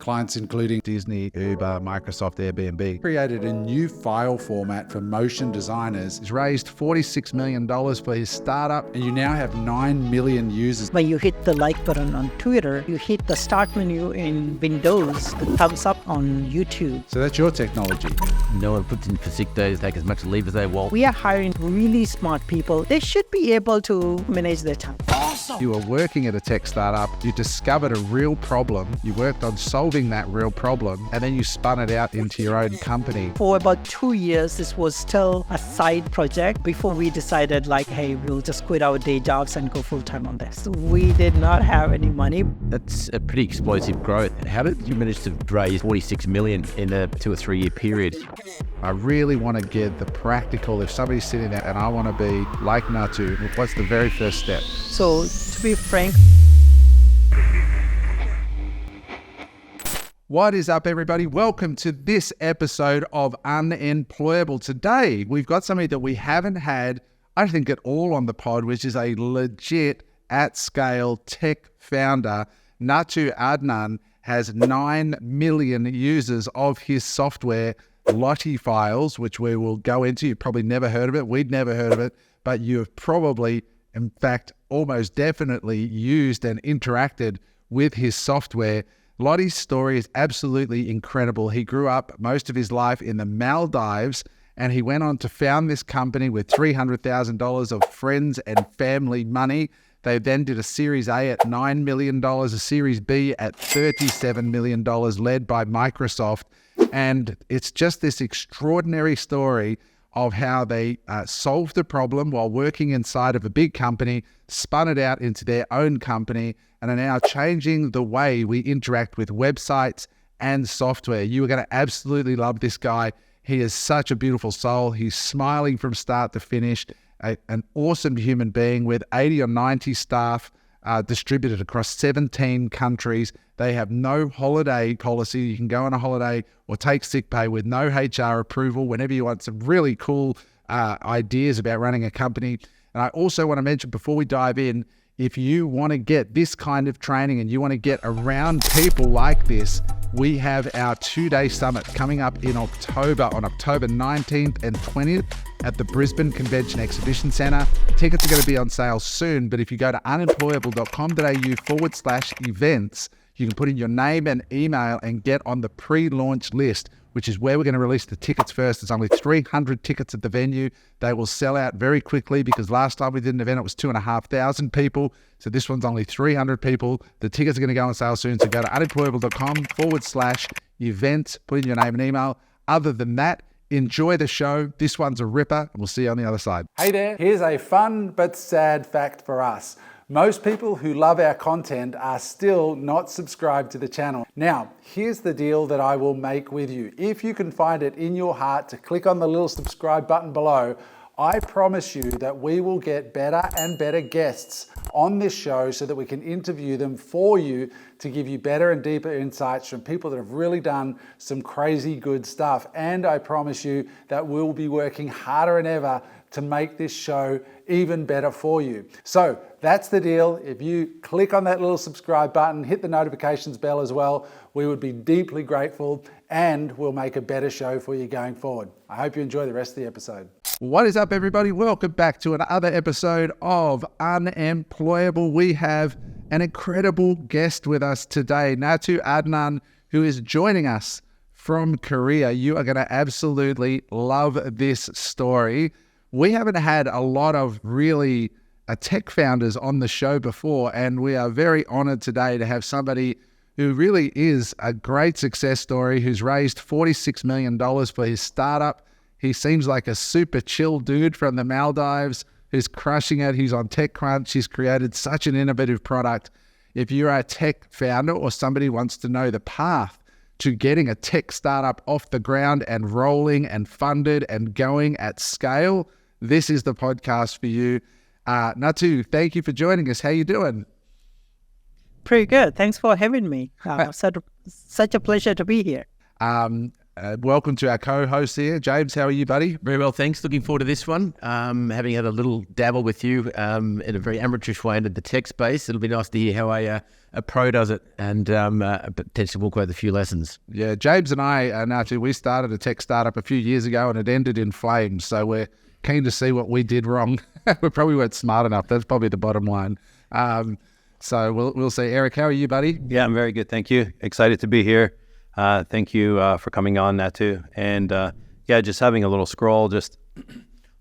Clients including Disney, Uber, Microsoft, Airbnb. Created a new file format for motion designers. He's raised $46 million for his startup. And you now have 9 million users. When you hit the like button on Twitter, you hit the start menu in Windows, the thumbs up on YouTube. So that's your technology. No one puts in for sick days, take as much leave as they want. We are hiring really smart people. They should be able to manage their time. Awesome. You were working at a tech startup, you discovered a real problem, you worked on solving that real problem, and then you spun it out into your own company. For about 2 years, this was still a side project before we decided like, hey, we'll just quit our day jobs and go full-time on this. We did not have any money. That's a pretty explosive growth. How did you manage to raise 46 million in a 2 or 3 year period? I really want to get the practical. If somebody's sitting there and I want to be like Nattu, what's the very first step? So to be frank, what is up, everybody? Welcome to this episode of Unemployable. Today, we've got something that we haven't had, I think, at all on the pod, which is a legit at-scale tech founder. Nattu Adnan has 9 million users of his software, LottieFiles, which we will go into. You've probably never heard of it. We'd never heard of it, but you have probably, in fact, almost definitely used and interacted with his software. Lottie's story is absolutely incredible. He grew up most of his life in the Maldives, and he went on to found this company with $300,000 of friends and family money. They then did a Series A at $9 million, a Series B at $37 million, led by Microsoft. And it's just this extraordinary story of how they solved a problem while working inside of a big company, spun it out into their own company, and are now changing the way we interact with websites and software. You are going to absolutely love this guy. He is such a beautiful soul. He's smiling from start to finish, an awesome human being with 80 or 90 staff distributed across 17 countries. They have no holiday policy. You can go on a holiday or take sick pay with no HR approval whenever you want. Some really cool ideas about running a company. And I also want to mention before we dive in, if you want to get this kind of training and you want to get around people like this, we have our 2-day summit coming up in October, on October 19th and 20th at the Brisbane Convention Exhibition Centre. Tickets are going to be on sale soon, but if you go to unemployable.com.au/events, you can put in your name and email and get on the pre-launch list, which is where we're going to release the tickets first. There's only 300 tickets at the venue. They will sell out very quickly because last time we did an event, it was 2,500 people. So this one's only 300 people. The tickets are going to go on sale soon. So go to unemployable.com/events, put in your name and email. Other than that, enjoy the show. This one's a ripper, and we'll see you on the other side. Hey there, here's a fun but sad fact for us. Most people who love our content are still not subscribed to the channel. Now, here's the deal that I will make with you. If you can find it in your heart to click on the little subscribe button below, I promise you that we will get better and better guests on this show so that we can interview them for you to give you better and deeper insights from people that have really done some crazy good stuff. And I promise you that we'll be working harder than ever to make this show even better for you. So that's the deal. If you click on that little subscribe button, hit the notifications bell as well, we would be deeply grateful and we'll make a better show for you going forward. I hope you enjoy the rest of the episode. What is up, everybody? Welcome back to another episode of Unemployable. We have an incredible guest with us today, Nattu Adnan, who is joining us from Korea. You are going to absolutely love this story. We haven't had a lot of really tech founders on the show before, and we are very honored today to have somebody who really is a great success story, who's raised $46 million for his startup. He seems like a super chill dude from the Maldives who's crushing it. He's on TechCrunch. He's created such an innovative product. If you're a tech founder or somebody wants to know the path to getting a tech startup off the ground and rolling and funded and going at scale, this is the podcast for you. Nattu, thank you for joining us. How you doing? pretty good. Thanks for having me. Such a pleasure to be here. Welcome to our co-host here. James, how are you, buddy? Very well, thanks. Looking forward to this one. Having had a little dabble with you in a very amateurish way into the tech space, it'll be nice to hear how a pro does it and potentially walk away with a few lessons. Yeah, James and I, Nattu, we started a tech startup a few years ago and it ended in flames. So we're keen to see what we did wrong. We probably weren't smart enough. That's probably the bottom line. So we'll see. Eric, how are you, buddy? Yeah, I'm very good. Thank you. Excited to be here. Thank you for coming on, Nattu. And just having a little scroll just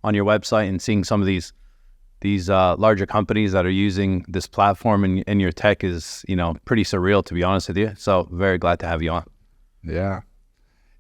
on your website and seeing some of these larger companies that are using this platform and your tech is, pretty surreal, to be honest with you. So very glad to have you on. Yeah.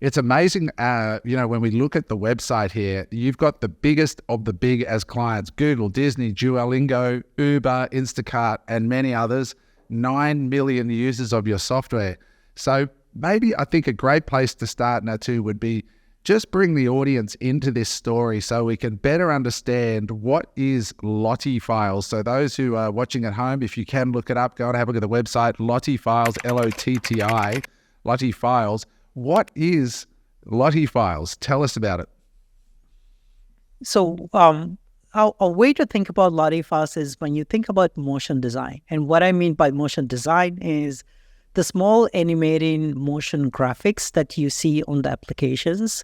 It's amazing, when we look at the website here, you've got the biggest of the big as clients: Google, Disney, Duolingo, Uber, Instacart, and many others. 9 million users of your software. So maybe I think a great place to start, Nattu, would be just bring the audience into this story so we can better understand what is LottieFiles. So those who are watching at home, if you can look it up, go and have a look at the website, LottieFiles, L-O-T-T-I, LottieFiles. What is LottieFiles? Tell us about it. So a way to think about LottieFiles is when you think about motion design. And what I mean by motion design is the small animating motion graphics that you see on the applications.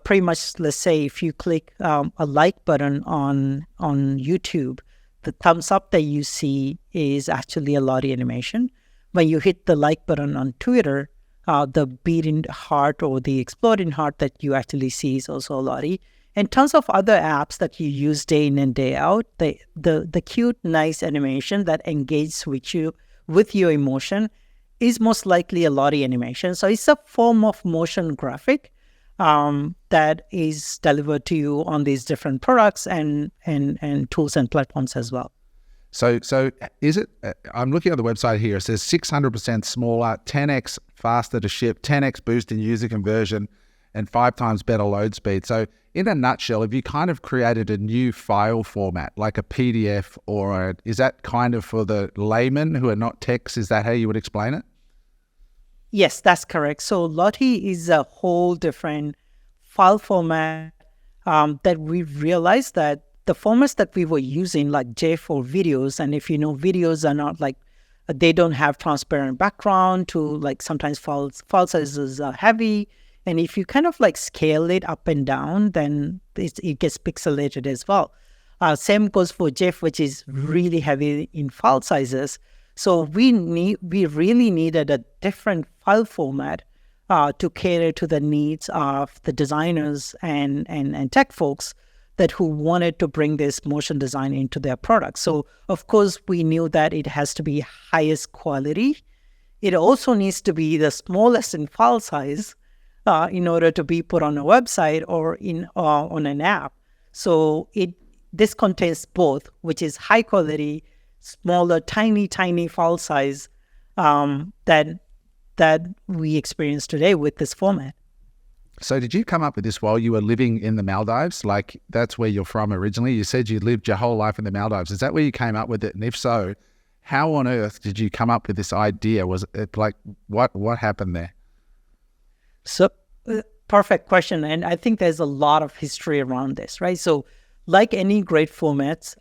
Pretty much, let's say, if you click a like button on YouTube, the thumbs up that you see is actually a Lottie animation. When you hit the like button on Twitter, the beating heart or the exploding heart that you actually see is also a Lottie. And tons of other apps that you use day in and day out, the cute, nice animation that engages with your emotion is most likely a Lottie animation. So it's a form of motion graphic that is delivered to you on these different products and tools and platforms as well. So is it, I'm looking at the website here, it says 600% smaller, 10x faster to ship, 10x boost in user conversion, and 5 times better load speed. So in a nutshell, have you kind of created a new file format, like a PDF, or is that kind of for the laymen who are not techs? Is that how you would explain it? Yes, that's correct. So Lottie is a whole different file format that we realized that the formats that we were using, like GIF or videos, and if you know, videos are not like, they don't have transparent background to, like, sometimes file sizes are heavy. And if you kind of like scale it up and down, then it gets pixelated as well. Same goes for GIF, which is really heavy in file sizes. So we really needed a different file format to cater to the needs of the designers and tech folks who wanted to bring this motion design into their products. So of course we knew that it has to be highest quality. It also needs to be the smallest in file size in order to be put on a website or on an app. So this contains both, which is high quality, smaller, tiny file size that we experience today with this format. So did you come up with this while you were living in the Maldives? Like, that's where you're from originally. You said you lived your whole life in the Maldives. Is that where you came up with it? And if so, how on earth did you come up with this idea? Was it like, what happened there? So, perfect question. And I think there's a lot of history around this, right? So like any great formats,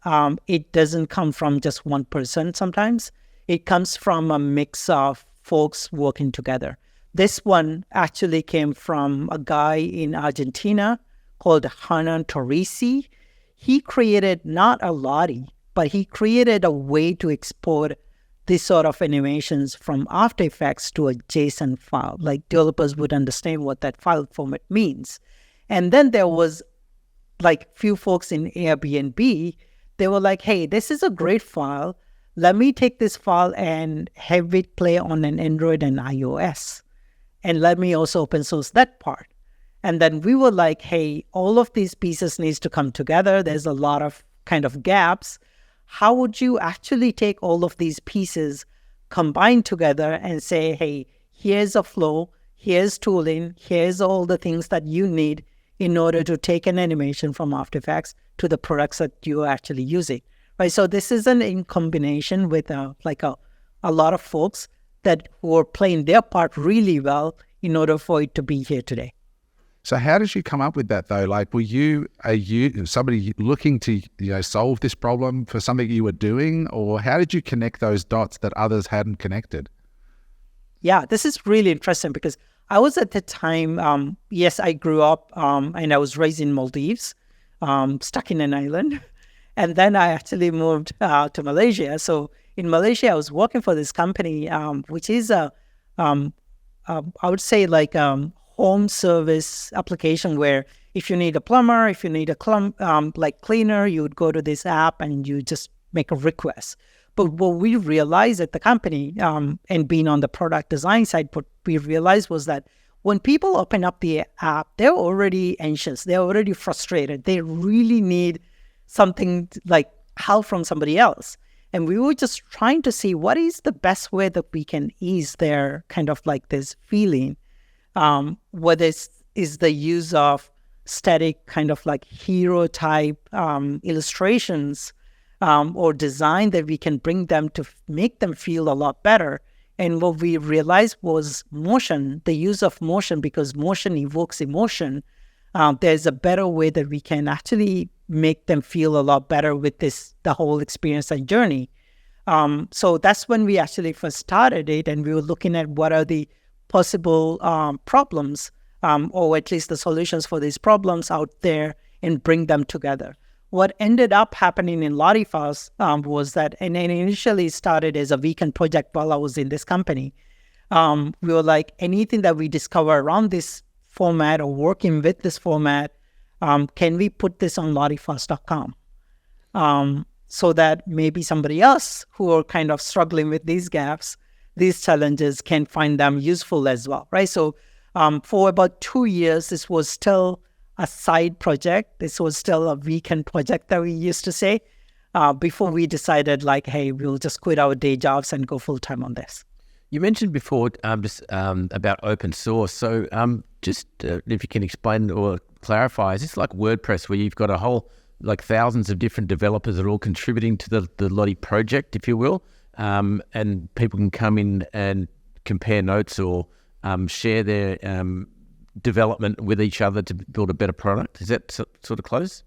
it doesn't come from just one person sometimes. It comes from a mix of folks working together. This one actually came from a guy in Argentina called Hernan Torrisi. He created not a Lottie, but he created a way to export this sort of animations from After Effects to a JSON file. Like, developers would understand what that file format means. And then there was like few folks in Airbnb. They were like, hey, this is a great file. Let me take this file and have it play on an Android and iOS. And let me also open source that part. And then we were like, hey, all of these pieces needs to come together. There's a lot of kind of gaps. How would you actually take all of these pieces, combine together and say, hey, here's a flow, here's tooling, here's all the things that you need in order to take an animation from After Effects to the products that you're actually using, right? So this is in combination with a lot of folks who are playing their part really well in order for it to be here today. So how did you come up with that though? Like, were you somebody looking to solve this problem for something you were doing, or how did you connect those dots that others hadn't connected? Yeah, this is really interesting because I was at the time, yes, I grew up and I was raised in Maldives, stuck in an island. And then I actually moved to Malaysia. So in Malaysia, I was working for this company, which is I would say like home service application where if you need a plumber, if you need a cleaner, you would go to this app and you just make a request. But what we realized at the company, and being on the product design side, what we realized was that when people open up the app, they're already anxious, they're already frustrated, they really need something like help from somebody else. And we were just trying to see what is the best way that we can ease their kind of like this feeling. Whether is the use of static kind of like hero type illustrations or design that we can bring them to make them feel a lot better. And what we realized was motion, the use of motion, because motion evokes emotion. There's a better way that we can actually make them feel a lot better with the whole experience and journey. So that's when we actually first started it, and we were looking at what are the possible problems, or at least the solutions for these problems out there, and bring them together. What ended up happening in LottieFiles was that, and it initially started as a weekend project while I was in this company. We were like, anything that we discover around this format or working with this format, can we put this on LottieFiles.com? So that maybe somebody else who are kind of struggling with these gaps, these challenges, can find them useful as well, right? So for about 2 years, this was still a side project. This was still a weekend project that we used to say, before we decided like, hey, we'll just quit our day jobs and go full time on this. You mentioned before about open source. So if you can explain or clarify, is this like WordPress where you've got a whole, like thousands of different developers that are all contributing to the Lottie project, if you will, and people can come in and compare notes or share their development with each other to build a better product? Is that sort of close?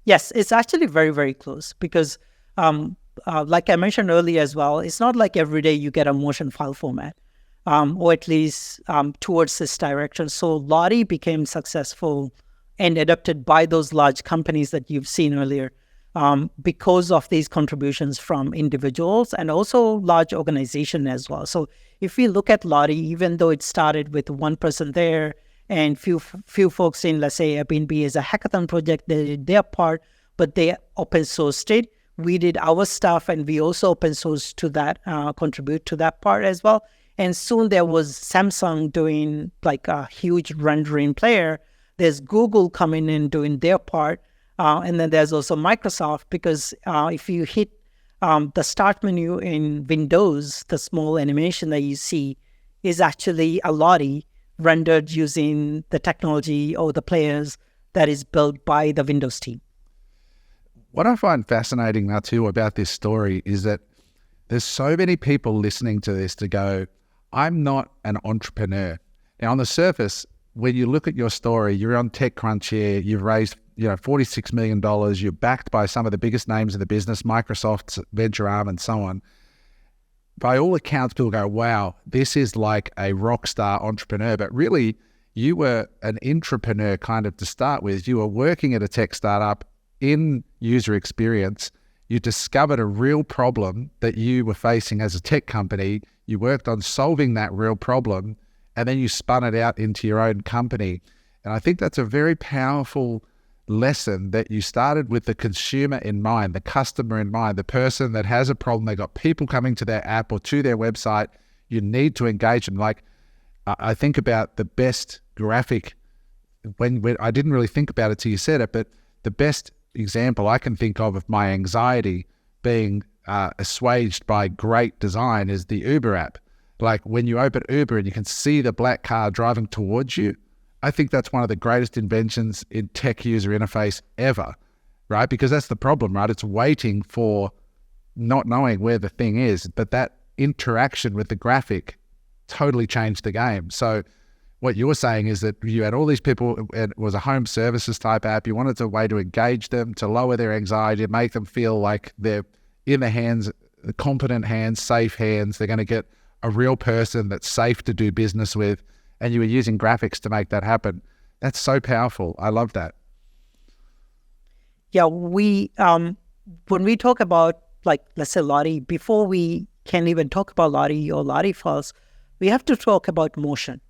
Yes, it's actually very, very close because like I mentioned earlier as well, it's not like every day you get a motion file format, or at least towards this direction. So Lottie became successful and adopted by those large companies that you've seen earlier, because of these contributions from individuals and also large organizations as well. So if we look at Lottie, even though it started with one person there and few folks in, let's say, Airbnb as a hackathon project, they did their part, but they open sourced it. We did our stuff, and we also open sourced to that, contribute to that part as well. And soon there was Samsung doing like a huge rendering player. There's Google coming in doing their part. And then there's also Microsoft, because if you hit the start menu in Windows, the small animation that you see is actually a Lottie rendered using the technology or the players that is built by the Windows team. What I find fascinating, Nattu, about this story is that there's so many people listening to this to go, I'm not an entrepreneur. Now, on the surface, when you look at your story, you're on TechCrunch here, you've raised $46 million, you're backed by some of the biggest names in the business, Microsoft's venture arm and so on. By all accounts, people go, wow, this is like a rock star entrepreneur. But really, you were an intrapreneur kind of to start with. You were working at a tech startup in user experience. You discovered a real problem that you were facing as a tech company. You worked on solving that real problem, and then you spun it out into your own company. And I think that's a very powerful lesson, that you started with the consumer in mind, the customer in mind, the person that has a problem. They got people coming to their app or to their website. You need to engage them. Like, I think about the best graphic, when I didn't really think about it till you said it, but the best example I can think of my anxiety being assuaged by great design is the Uber app. Like when you open Uber and you can see the black car driving towards you, I think that's one of the greatest inventions in tech user interface ever, right? Because that's the problem, right? It's waiting for not knowing where the thing is, but that interaction with the graphic totally changed the game. So what you're saying is that you had all these people, it was a home services type app. You wanted a way to engage them, to lower their anxiety, to make them feel like they're in the hands, competent hands, safe hands. They're going to get a real person that's safe to do business with. And you were using graphics to make that happen. That's so powerful. I love that. Yeah, we when we talk about, like, let's say Lottie, before we can even talk about Lottie or LottieFiles, we have to talk about motion.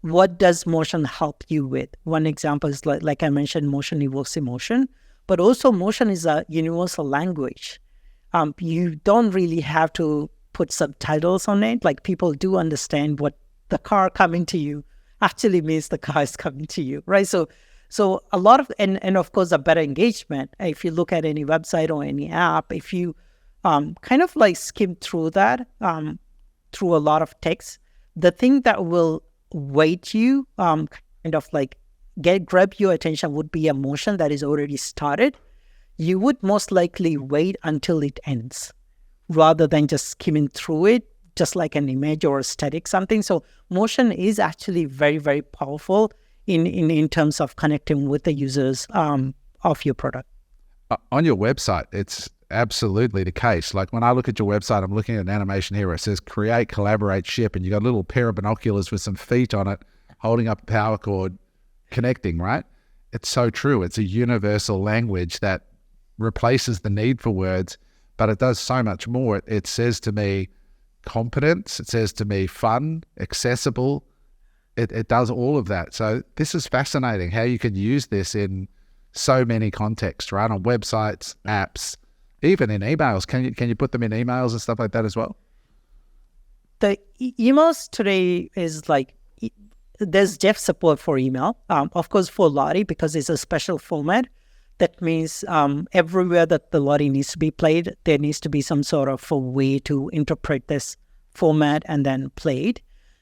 What does motion help you with? One example is like I mentioned, motion evokes emotion, but also motion is a universal language. You don't really have to put subtitles on it. Like, people do understand what the car coming to you actually means the car is coming to you, right? So a lot of, and of course, a better engagement. If you look at any website or any app, if you kind of like skim through that, through a lot of text, the thing that will weight you, kind of like grab your attention would be a motion that is already started. You would most likely wait until it ends rather than just skimming through it, just like an image or a static something. So motion is actually very, very powerful in terms of connecting with the users of your product. On your website, it's absolutely the case. Like, when I look at your website, I'm looking at an animation here where it says create, collaborate, ship, and you got a little pair of binoculars with some feet on it, holding up a power cord, connecting, right? It's so true. It's a universal language that replaces the need for words, but it does so much more. It says to me competence, it says to me fun, accessible. It does all of that. So this is fascinating how you can use this in so many contexts, right? On websites, apps, even in emails. Can you put them in emails and stuff like that as well? The emails today is like, there's dev support for email. Of course, for Lottie, because it's a special format, that means everywhere that the Lottie needs to be played, there needs to be some sort of a way to interpret this format and then play it.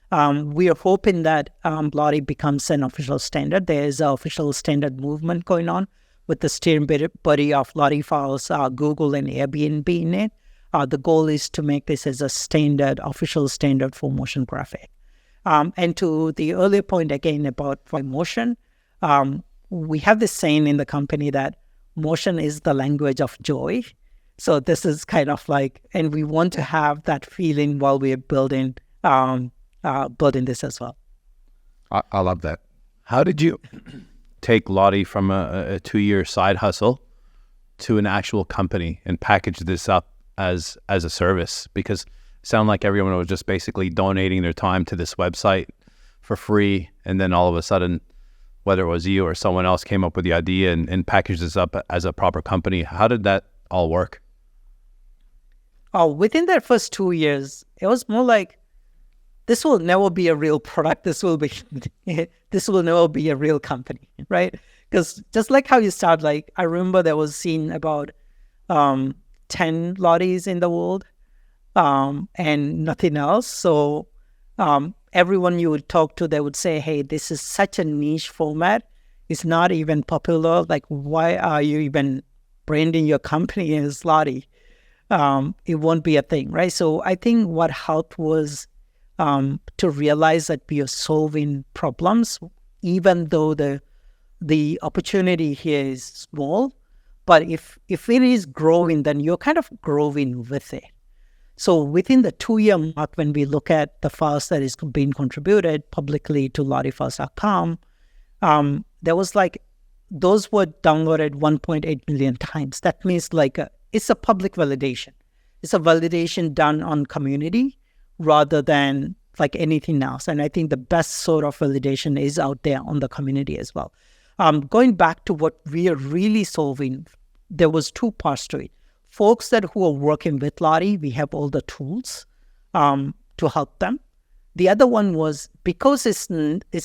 We are hoping that Lottie becomes an official standard. There is an official standard movement going on with the steering body of LottieFiles, Google and Airbnb in it. The goal is to make this as a standard, official standard for motion graphic. And to the earlier point again about motion, we have this saying in the company that motion is the language of joy. So this is kind of like, and we want to have that feeling while we're building this as well. I love that. How did you take Lottie from a 2-year side hustle to an actual company and package this up as a service? Because it sounded like everyone was just basically donating their time to this website for free, and then all of a sudden, whether it was you or someone else came up with the idea and packaged this up as a proper company. How did that all work? Within that first 2 years, it was more like, this will never be a real product. This will never be a real company, right? Because just like how you start, like, I remember there was seen about 10 Lotties in the world and nothing else. So everyone you would talk to, they would say, hey, this is such a niche format. It's not even popular. Like, why are you even branding your company as Lottie? It won't be a thing, right? So I think what helped was to realize that we are solving problems, even though the opportunity here is small. But if it is growing, then you're kind of growing with it. So within the 2-year mark, when we look at the files that is being contributed publicly to LottieFiles.com, there was like, those were downloaded 1.8 million times. That means like it's a public validation. It's a validation done on community rather than like anything else. And I think the best sort of validation is out there on the community as well. Going back to what we are really solving, there was 2 parts to it. Folks who are working with Lottie, we have all the tools to help them. The other one was, because it's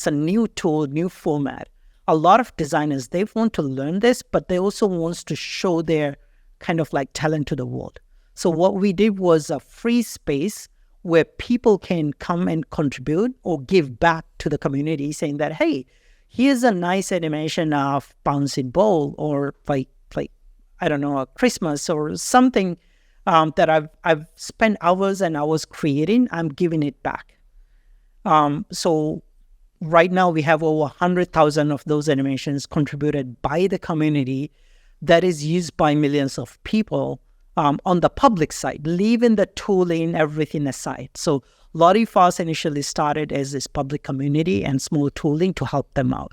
a new tool, new format, a lot of designers, they want to learn this, but they also want to show their kind of like talent to the world. So what we did was a free space where people can come and contribute or give back to the community, saying that, hey, here's a nice animation of bouncing ball, or like I don't know, a Christmas or something that I've spent hours and hours creating. I'm giving it back. So right now we have over 100,000 of those animations contributed by the community that is used by millions of people on the public side, leaving the tooling, everything aside. So LottieFiles initially started as this public community and small tooling to help them out.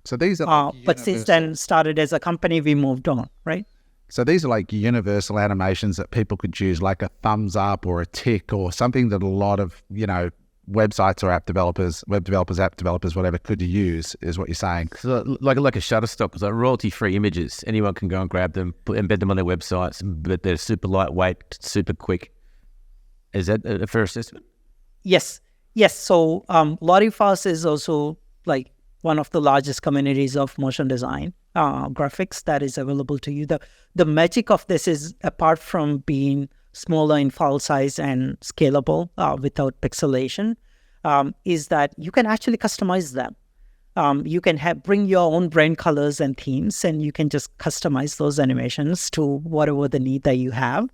So these are but since then started as a company, we moved on, right? So these are like universal animations that people could use, like a thumbs up or a tick or something that a lot of, websites or app developers, whatever, could use, is what you're saying. So like a Shutterstock, it's like royalty-free images. Anyone can go and grab them, embed them on their websites, but they're super lightweight, super quick. Is that a fair assessment? Yes. So LottieFiles is also like one of the largest communities of motion design graphics that is available to you. The magic of this is, apart from being smaller in file size and scalable without pixelation, is that you can actually customize them. You can bring your own brand colors and themes, and you can just customize those animations to whatever the need that you have.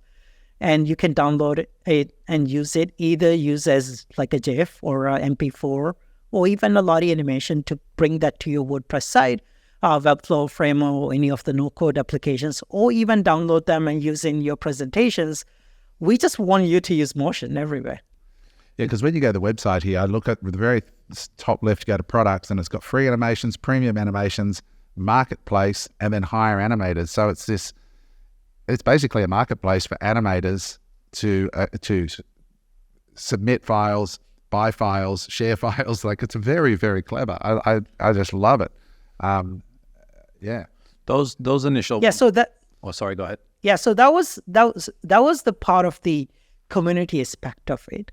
And you can download it and use it, either use as like a GIF or a MP4 or even a Lottie animation to bring that to your WordPress site, Webflow, Framer, or any of the no-code applications, or even download them and use in your presentations. We just want you to use motion everywhere. Yeah, because when you go to the website here, I look at the very top left, you go to products, and it's got free animations, premium animations, marketplace, and then hire animators. So it's basically a marketplace for animators to submit files, buy files, share files. Like, it's very, very clever. I just love it. Yeah. Those initial. Yeah. So that. Oh, sorry. Go ahead. Yeah. So that was the part of the community aspect of it.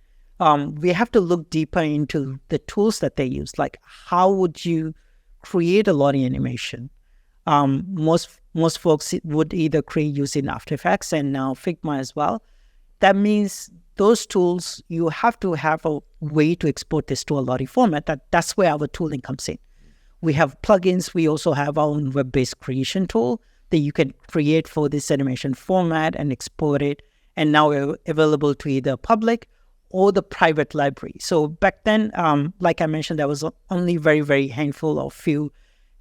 We have to look deeper into the tools that they use. Like, how would you create a Lottie animation? Most folks would either create using After Effects and now Figma as well. That means those tools, you have to have a way to export this to a Lottie format. That's where our tooling comes in. We have plugins. We also have our own web-based creation tool that you can create for this animation format and export it, and now available to either public or the private library. So back then, like I mentioned, there was only very, very handful of few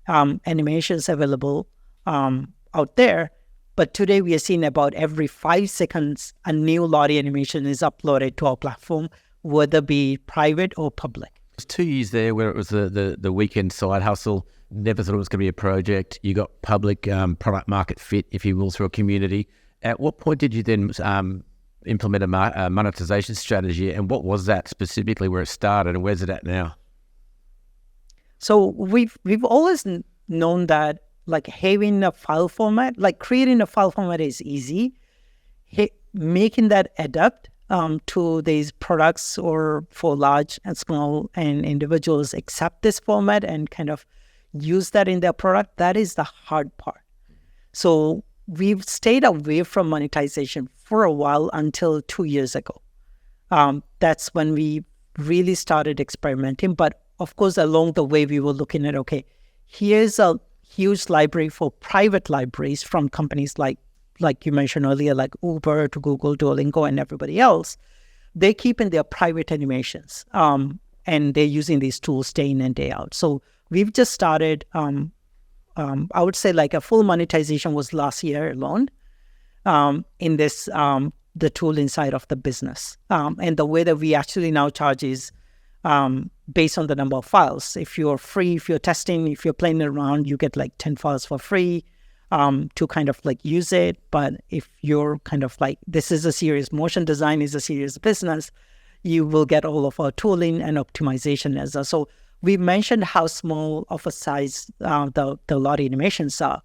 animations available out there. But today we are seeing about every 5 seconds, a new Lottie animation is uploaded to our platform, whether it be private or public. It was 2 years there where it was the weekend side hustle. Never thought it was going to be a project. You got public product market fit, if you will, through a community. At what point did you then implement a monetization strategy, and what was that specifically, where it started, and where's it at now? So we've always known that, like, having a file format, like creating a file format is easy. Making that adapt to these products, or for large and small and individuals accept this format and kind of use that in their product, that is the hard part. So we've stayed away from monetization for a while until 2 years ago. That's when we really started experimenting. But of course, along the way, we were looking at, okay, here's a huge library for private libraries from companies like you mentioned earlier, like Uber to Google, Duolingo, and everybody else. They keep in their private animations, and they're using these tools day in and day out. So we've just started, I would say, like, a full monetization was last year alone in this, the tool inside of the business. And the way that we actually now charge is based on the number of files. If you're free, if you're testing, if you're playing around, you get like 10 files for free to kind of like use it. But if you're kind of like, this is a serious motion design, is a serious business, you will get all of our tooling and optimization as well. So we mentioned how small of a size the Lottie animations are.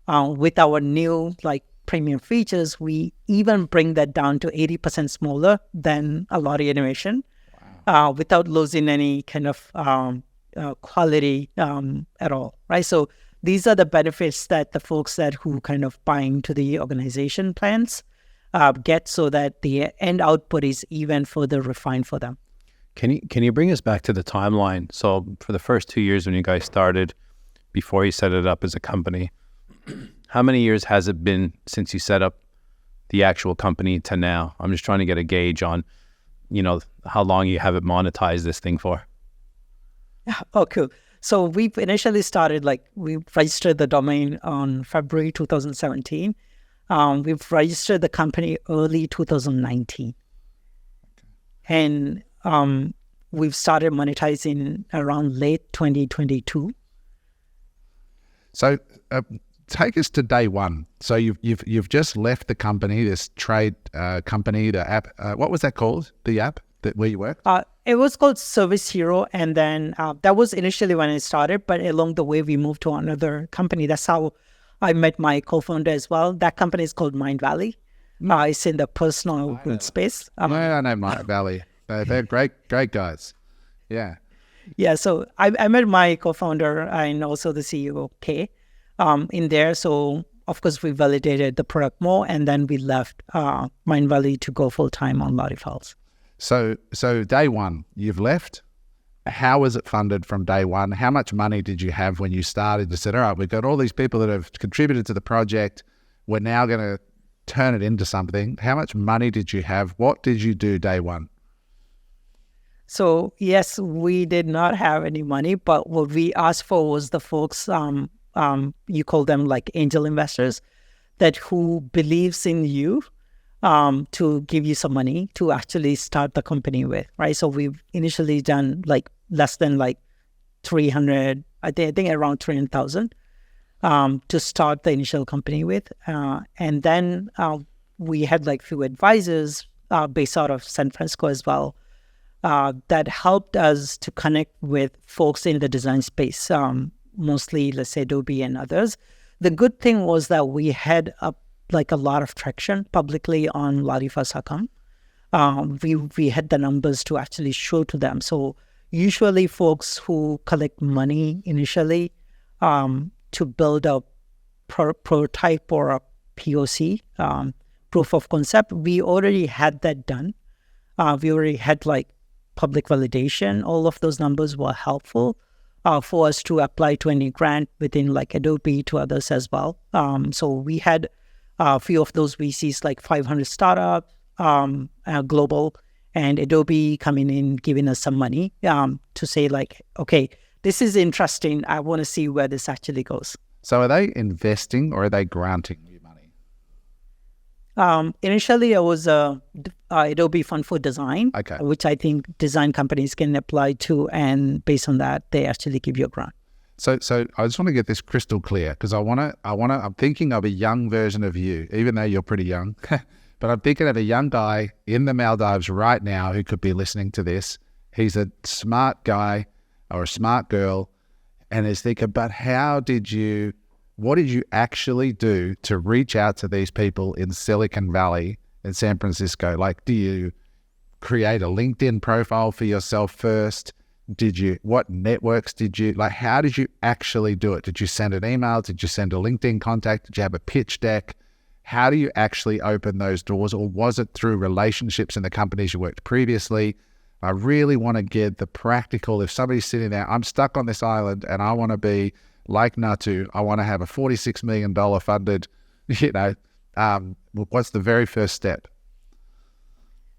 With our new like premium features, we even bring that down to 80% smaller than a Lottie animation. Wow. Without losing any kind of quality at all, right? So these are the benefits that the folks who kind of buy into the organization plans get, so that the end output is even further refined for them. Can you bring us back to the timeline? So for the first 2 years when you guys started, before you set it up as a company, how many years has it been since you set up the actual company to now? I'm just trying to get a gauge on how long you have it monetized, this thing for. Oh, cool. So we initially started, we registered the domain on February 2017. We've registered the company early 2019. And we've started monetizing around late 2022. So take us to day one. So you've just left the company, this trade company, the app. What was that called? The app where you worked? It was called Service Hero, and then that was initially when I started. But along the way, we moved to another company. That's how I met my co-founder as well. That company is called Mind Valley. It's in the personal space. I know Mind Valley. They're great guys. Yeah. Yeah, so I met my co-founder and also the CEO, Kay, in there. So, of course, we validated the product more, and then we left Mind Valley to go full-time on LottieFiles. So day one, you've left. How was it funded from day one? How much money did you have when you started? You said, all right, we've got all these people that have contributed to the project. We're now going to turn it into something. How much money did you have? What did you do day one? So, yes, we did not have any money, but what we asked for was the folks, you call them like angel investors, that who believes in you to give you some money to actually start the company with, right? So we've initially done less than 300, I think around 300,000 to start the initial company with. And then we had few advisors based out of San Francisco as well, that helped us to connect with folks in the design space, mostly, let's say, Adobe and others. The good thing was that we had a lot of traction publicly on LottieFiles.com. We had the numbers to actually show to them. So usually folks who collect money initially to build a prototype or a POC, proof of concept, we already had that done. We already had public validation. All of those numbers were helpful for us to apply to any grant within Adobe to others as well. So we had a few of those VCs, 500 startup, global, and Adobe coming in, giving us some money to say okay, this is interesting. I want to see where this actually goes. So are they investing or are they granting you money? Initially, it was Adobe Fund for Design, which I think design companies can apply to, and based on that, they actually give you a grant. So I just want to get this crystal clear, because I'm thinking of a young version of you, even though you're pretty young, but I'm thinking of a young guy in the Maldives right now who could be listening to this. He's a smart guy or a smart girl, and is thinking, but what did you actually do to reach out to these people in Silicon Valley, in San Francisco? Do you create a LinkedIn profile for yourself first? What networks did you, how did you actually do it? Did you send an email? Did you send a LinkedIn contact? Did you have a pitch deck? How do you actually open those doors? Or was it through relationships in the companies you worked previously? I really want to get the practical. If somebody's sitting there, I'm stuck on this island and I want to be like Nattu, I want to have a $46 million funded, what's the very first step?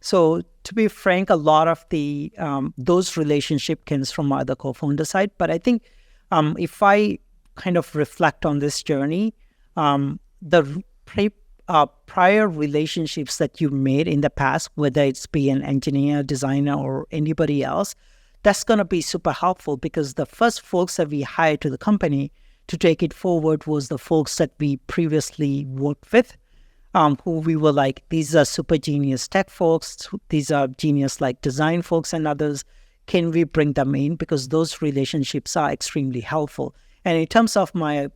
So to be frank, a lot of the those relationship comes from my other co-founder side. But I think if I kind of reflect on this journey, the prior relationships that you made in the past, whether it's be an engineer, designer, or anybody else, that's going to be super helpful, because the first folks that we hired to the company to take it forward was the folks that we previously worked with, who we were these are super genius tech folks, these are genius design folks and others. Can we bring them in? Because those relationships are extremely helpful. And in terms of my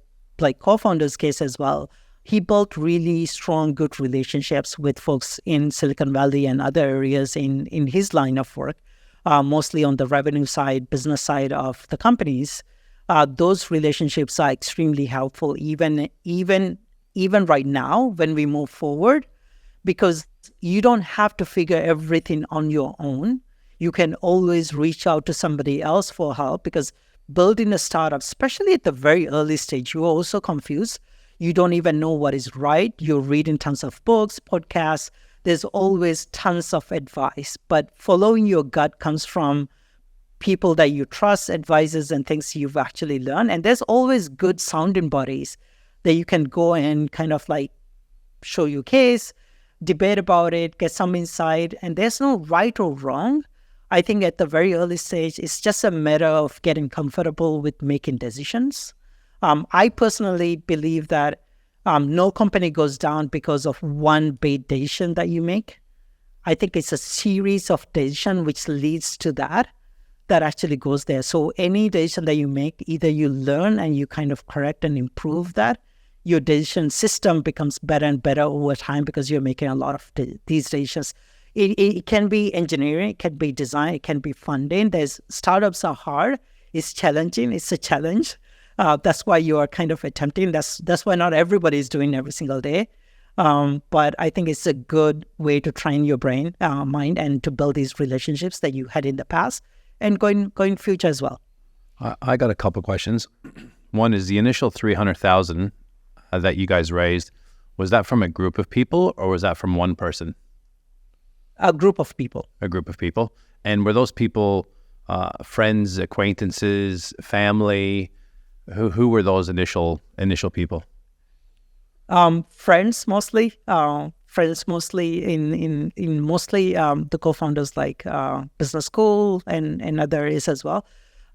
co-founder's case as well, he built really strong, good relationships with folks in Silicon Valley and other areas in his line of work. Mostly on the revenue side, business side of the companies. Those relationships are extremely helpful, even right now when we move forward, because you don't have to figure everything on your own. You can always reach out to somebody else for help, because building a startup, especially at the very early stage, you're also confused. You don't even know what is right. You read in tons of books, podcasts. there's always tons of advice, but following your gut comes from people that you trust, advisors, and things you've actually learned. And there's always good sounding bodies that you can go and kind of like show your case, debate about it, get some insight. And there's no right or wrong. I think at the very early stage, it's just a matter of getting comfortable with making decisions. I personally believe that no company goes down because of one big decision that you make. I think it's a series of decisions which leads to that actually goes there. So any decision that you make, either you learn and you kind of correct and improve that. Your decision system becomes better and better over time because you're making a lot of these decisions. It can be engineering, it can be design, it can be funding. Startups are hard. It's challenging. It's a challenge. That's why you are kind of attempting. That's why not everybody is doing every single day. But I think it's a good way to train your brain, mind, and to build these relationships that you had in the past and going future as well. I got a couple questions. One is the initial 300,000 that you guys raised. Was that from a group of people or was that from one person? A group of people. A group of people. And were those people friends, acquaintances, family? Who were those initial people? Friends mostly. Friends mostly in mostly the co-founders like business school and other areas as well.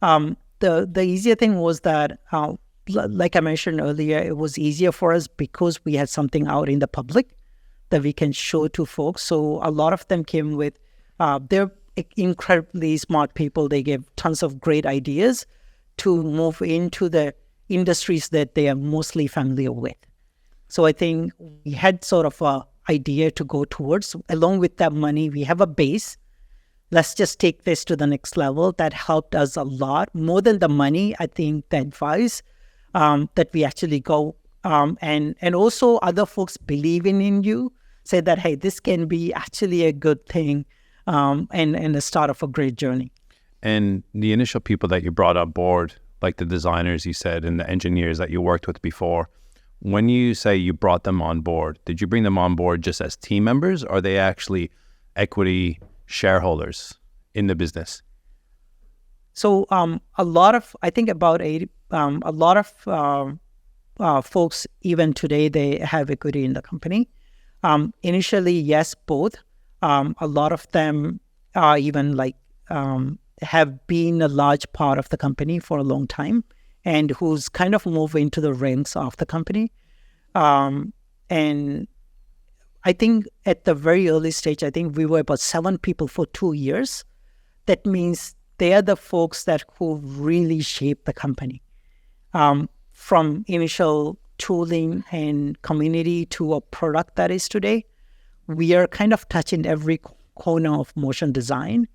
The easier thing was that like I mentioned earlier, it was easier for us because we had something out in the public that we can show to folks. So a lot of them came with, they're incredibly smart people. They gave tons of great ideas to move into the industries that they are mostly familiar with. So I think we had sort of a idea to go towards. Along with that money, we have a base. Let's just take this to the next level. That helped us a lot. More than the money, I think the advice that we actually go and also other folks believing in you, say that, hey, this can be actually a good thing and the start of a great journey. And the initial people that you brought on board, like the designers you said and the engineers that you worked with before, when you say you brought them on board, did you bring them on board just as team members or are they actually equity shareholders in the business? So a lot of, I think about 80, a lot of folks, even today, they have equity in the company. Initially, yes, both. A lot of them are even like have been a large part of the company for a long time and who's kind of moved into the ranks of the company. And I think at the very early stage, I think we were about 7 people for 2 years. That means they are the folks who really shaped the company. From initial tooling and community to a product that is today, we are kind of touching every corner of motion design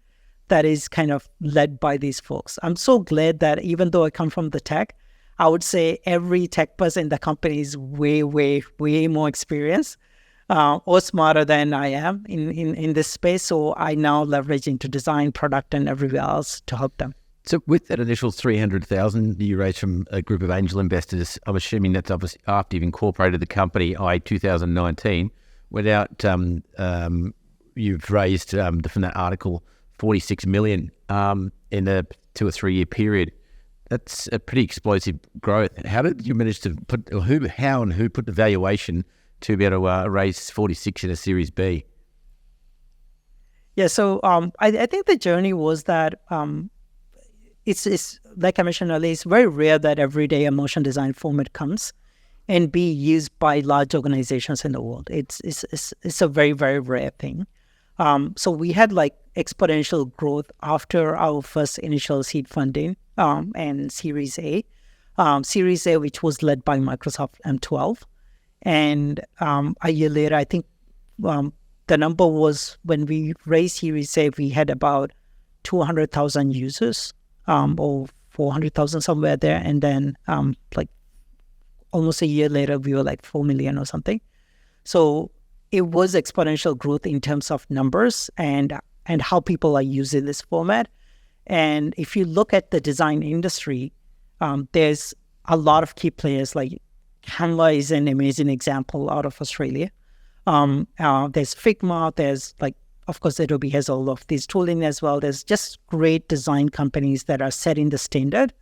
that is kind of led by these folks. I'm so glad that even though I come from the tech, I would say every tech person in the company is way, way, way more experienced or smarter than I am in this space. So I now leverage into design, product, and everywhere else to help them. So with that initial 300,000 you raised from a group of angel investors, I'm assuming that's obviously after you've incorporated the company, i.e. 2019, without you've raised from that article 46 million in a 2 or 3 year period. That's a pretty explosive growth. How did you manage to put, or who put the valuation to be able to raise 46 in a Series B? Yeah, so I think the journey was that it's like I mentioned earlier, it's very rare that every day a motion design format comes and be used by large organizations in the world. It's a very, very rare thing. So we had like exponential growth after our first initial seed funding and Series A. Series A, which was led by Microsoft M12. And a year later, I think the number was when we raised Series A, we had about 200,000 users or 400,000 somewhere there. And then like almost a year later, we were like 4 million or something. So it was exponential growth in terms of numbers and how people are using this format. And if you look at the design industry, there's a lot of key players like Canva is an amazing example out of Australia. There's Figma. There's like, of course, Adobe has all of these tooling as well. There's just great design companies that are setting the standard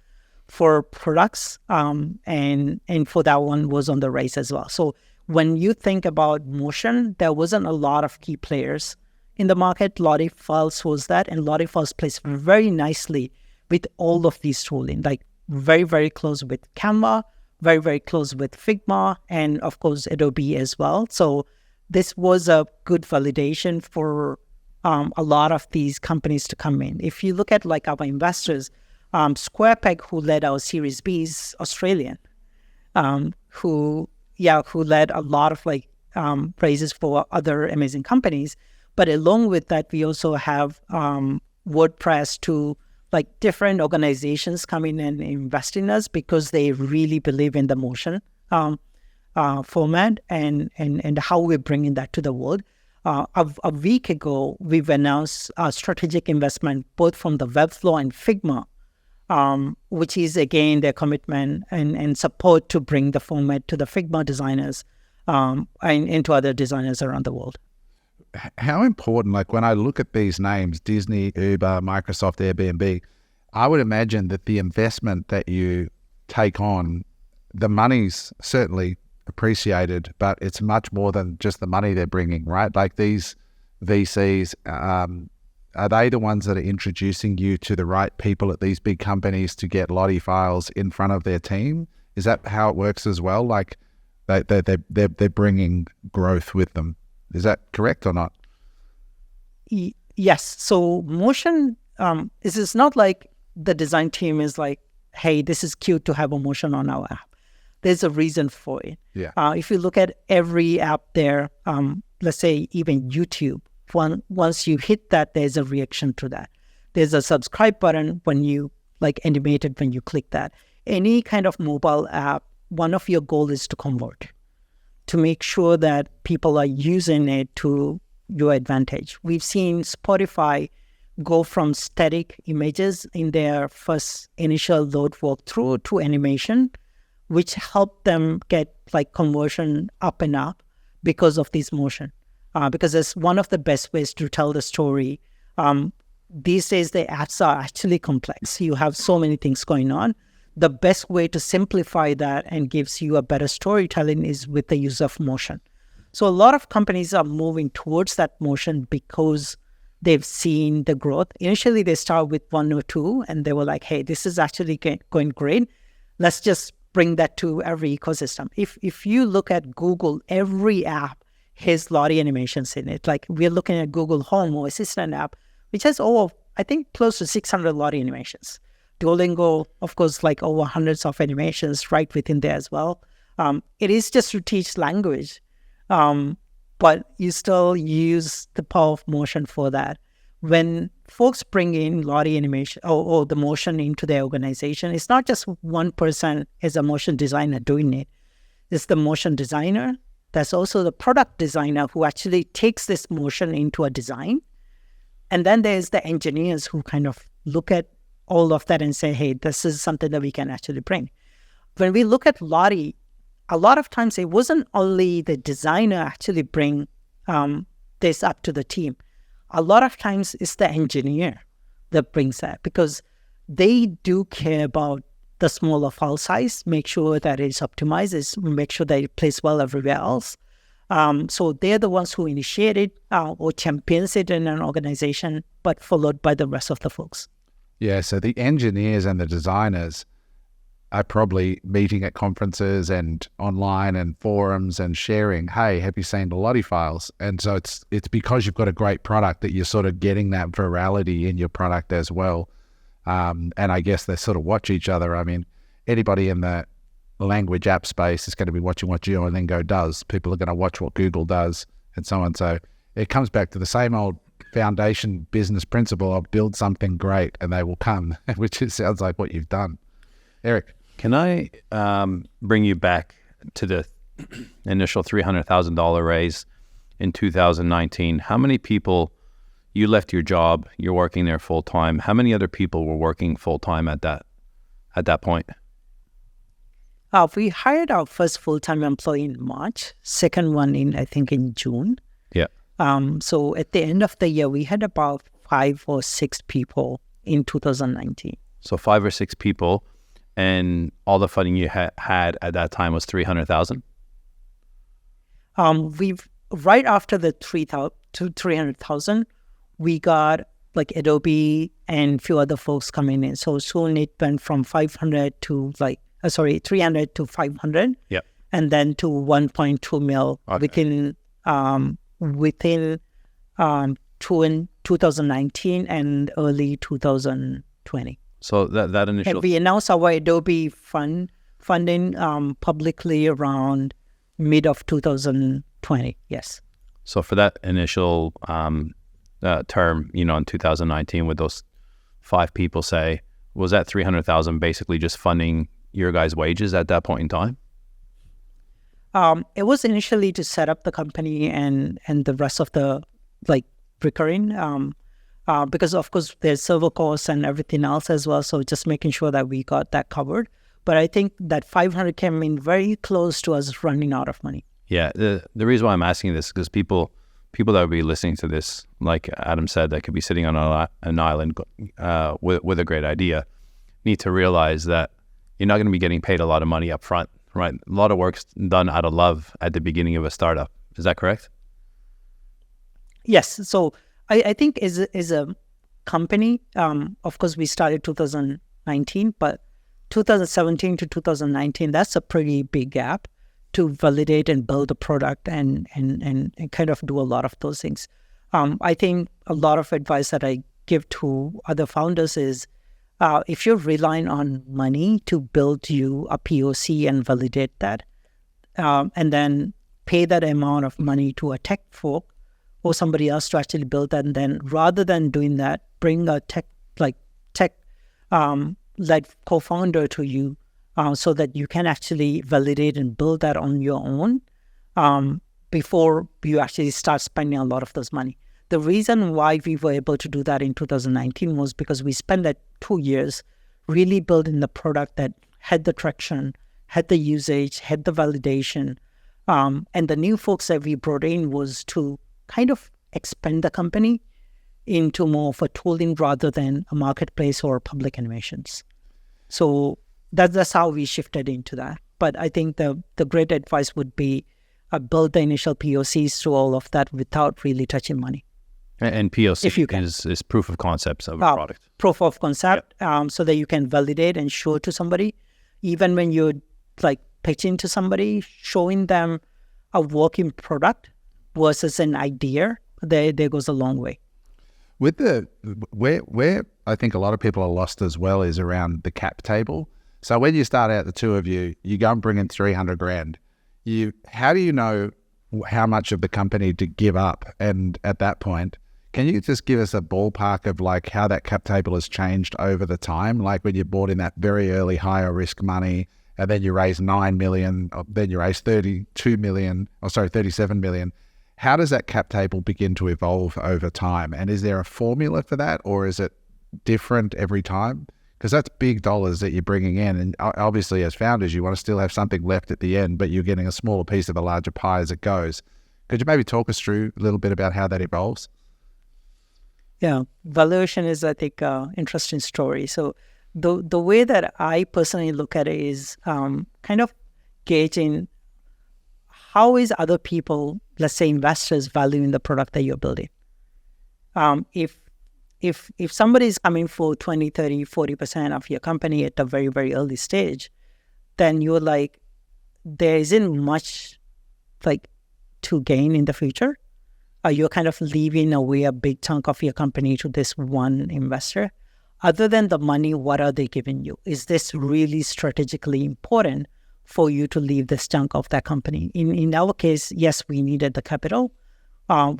for products, and for that one was on the rise as well. So when you think about motion, there wasn't a lot of key players in the market. LottieFiles was that, and LottieFiles plays very nicely with all of these tooling, like very, very close with Canva, very, very close with Figma, and of course, Adobe as well. So this was a good validation for a lot of these companies to come in. If you look at like our investors, SquarePeg, who led our Series B, is Australian, who led a lot of like raises for other amazing companies. But along with that, we also have WordPress to like different organizations coming and invest in us because they really believe in the motion format and how we're bringing that to the world. A week ago, we've announced a strategic investment both from the Webflow and Figma, which is again their commitment and support to bring the format to the Figma designers and to other designers around the world. How important, like when I look at these names, Disney, Uber, Microsoft, Airbnb, I would imagine that the investment that you take on, the money's certainly appreciated, but it's much more than just the money they're bringing, right? Like these VCs, are they the ones that are introducing you to the right people at these big companies to get LottieFiles in front of their team? Is that how it works as well? Like they're bringing growth with them. Is that correct or not? Yes. So motion is not like the design team is like, hey, this is cute to have a motion on our app. There's a reason for it. Yeah. If you look at every app there, let's say even YouTube, once you hit that, there's a reaction to that. There's a subscribe button when you like animated when you click that. Any kind of mobile app, one of your goals is to convert, to make sure that people are using it to your advantage. We've seen Spotify go from static images in their first initial load walkthrough to animation, which helped them get like conversion up and up because of this motion. Because it's one of the best ways to tell the story. These days, the apps are actually complex. You have so many things going on. The best way to simplify that and gives you a better storytelling is with the use of motion. So a lot of companies are moving towards that motion because they've seen the growth. Initially, they start with one or two, and they were like, hey, this is actually going great. Let's just bring that to every ecosystem. If you look at Google, every app has Lottie animations in it. Like we're looking at Google Home or Assistant app, which has over, I think, close to 600 Lottie animations. Duolingo, of course, like over hundreds of animations right within there as well. It is just to teach language, but you still use the power of motion for that. When folks bring in Lottie animation or the motion into their organization, it's not just one person as a motion designer doing it. It's the motion designer. There's also the product designer who actually takes this motion into a design. And then there's the engineers who kind of look at all of that and say, hey, this is something that we can actually bring. When we look at Lottie, a lot of times it wasn't only the designer actually bring this up to the team. A lot of times it's the engineer that brings that because they do care about the smaller file size, make sure that it's optimized, make sure that it plays well everywhere else. So they're the ones who initiate it or champions it in an organization, but followed by the rest of the folks. Yeah, so the engineers and the designers are probably meeting at conferences and online and forums and sharing, hey, have you seen the LottieFiles? And so it's because you've got a great product that you're sort of getting that virality in your product as well. And I guess they sort of watch each other. I mean, anybody in the language app space is going to be watching what Duolingo does. People are going to watch what Google does and so on. So it comes back to the same old foundation business principle of build something great and they will come, which sounds like what you've done. Eric. Can I bring you back to the initial $300,000 raise in 2019? How many people, you left your job, you're working there full time. How many other people were working full time at that point? We hired our first full-time employee in March, second one I think in June. Yeah. So at the end of the year, we had about 5 or 6 people in 2019. So 5 or 6 people, and all the funding you had at that time was 300,000. We've right after the 300,000, we got like Adobe and a few other folks coming in. So soon it went from 300 to 500. Yeah. And then to 1.2 mil within 2019 and early 2020. So that initial... And we announced our Adobe funding publicly around mid of 2020. Yes. So for that initial term, in 2019, with those 5 people, say, was that 300,000 basically just funding your guys' wages at that point in time? It was initially to set up the company and the rest of the recurring, because of course there's server costs and everything else as well. So just making sure that we got that covered. But I think that 500 came in very close to us running out of money. Yeah, the reason why I'm asking this is because people that would be listening to this, like Adam said, that could be sitting on an island with a great idea, need to realize that you're not going to be getting paid a lot of money up front, right? A lot of work's done out of love at the beginning of a startup. Is that correct? Yes. So I think as a company, of course, we started 2019, but 2017 to 2019, that's a pretty big gap to validate and build a product and kind of do a lot of those things. I think a lot of advice that I give to other founders is if you're relying on money to build you a POC and validate that, and then pay that amount of money to a tech folk or somebody else to actually build that, and then rather than doing that, bring a tech led co-founder to you so that you can actually validate and build that on your own before you actually start spending a lot of those money. The reason why we were able to do that in 2019 was because we spent that 2 years really building the product that had the traction, had the usage, had the validation. And the new folks that we brought in was to kind of expand the company into more of a tooling rather than a marketplace or public innovations. So that's how we shifted into that. But I think the great advice would be build the initial POCs through all of that without really touching money. And POC is proof of concepts of a product. Proof of concept, so that you can validate and show to somebody. Even when you're pitching to somebody, showing them a working product versus an idea, there goes a long way. With where I think a lot of people are lost as well is around the cap table. So when you start out, the two of you go and bring in 300 grand. How do you know how much of the company to give up? And at that point, can you just give us a ballpark of how that cap table has changed over the time? Like when you bought in that very early higher risk money, and then you raised 9 million, then you raised 37 million. How does that cap table begin to evolve over time? And is there a formula for that, or is it different every time? Because that's big dollars that you're bringing in. And obviously as founders, you want to still have something left at the end, but you're getting a smaller piece of a larger pie as it goes. Could you maybe talk us through a little bit about how that evolves? Yeah, valuation is, I think, an interesting story. So the way that I personally look at it is kind of gauging how is other people, let's say investors, valuing the product that you're building. If somebody is coming for 20, 30, 40% of your company at a very, very early stage, then you're there isn't much to gain in the future. You're kind of leaving away a big chunk of your company to this one investor. Other than the money, what are they giving you? Is this really strategically important for you to leave this chunk of that company? In our case, yes, we needed the capital.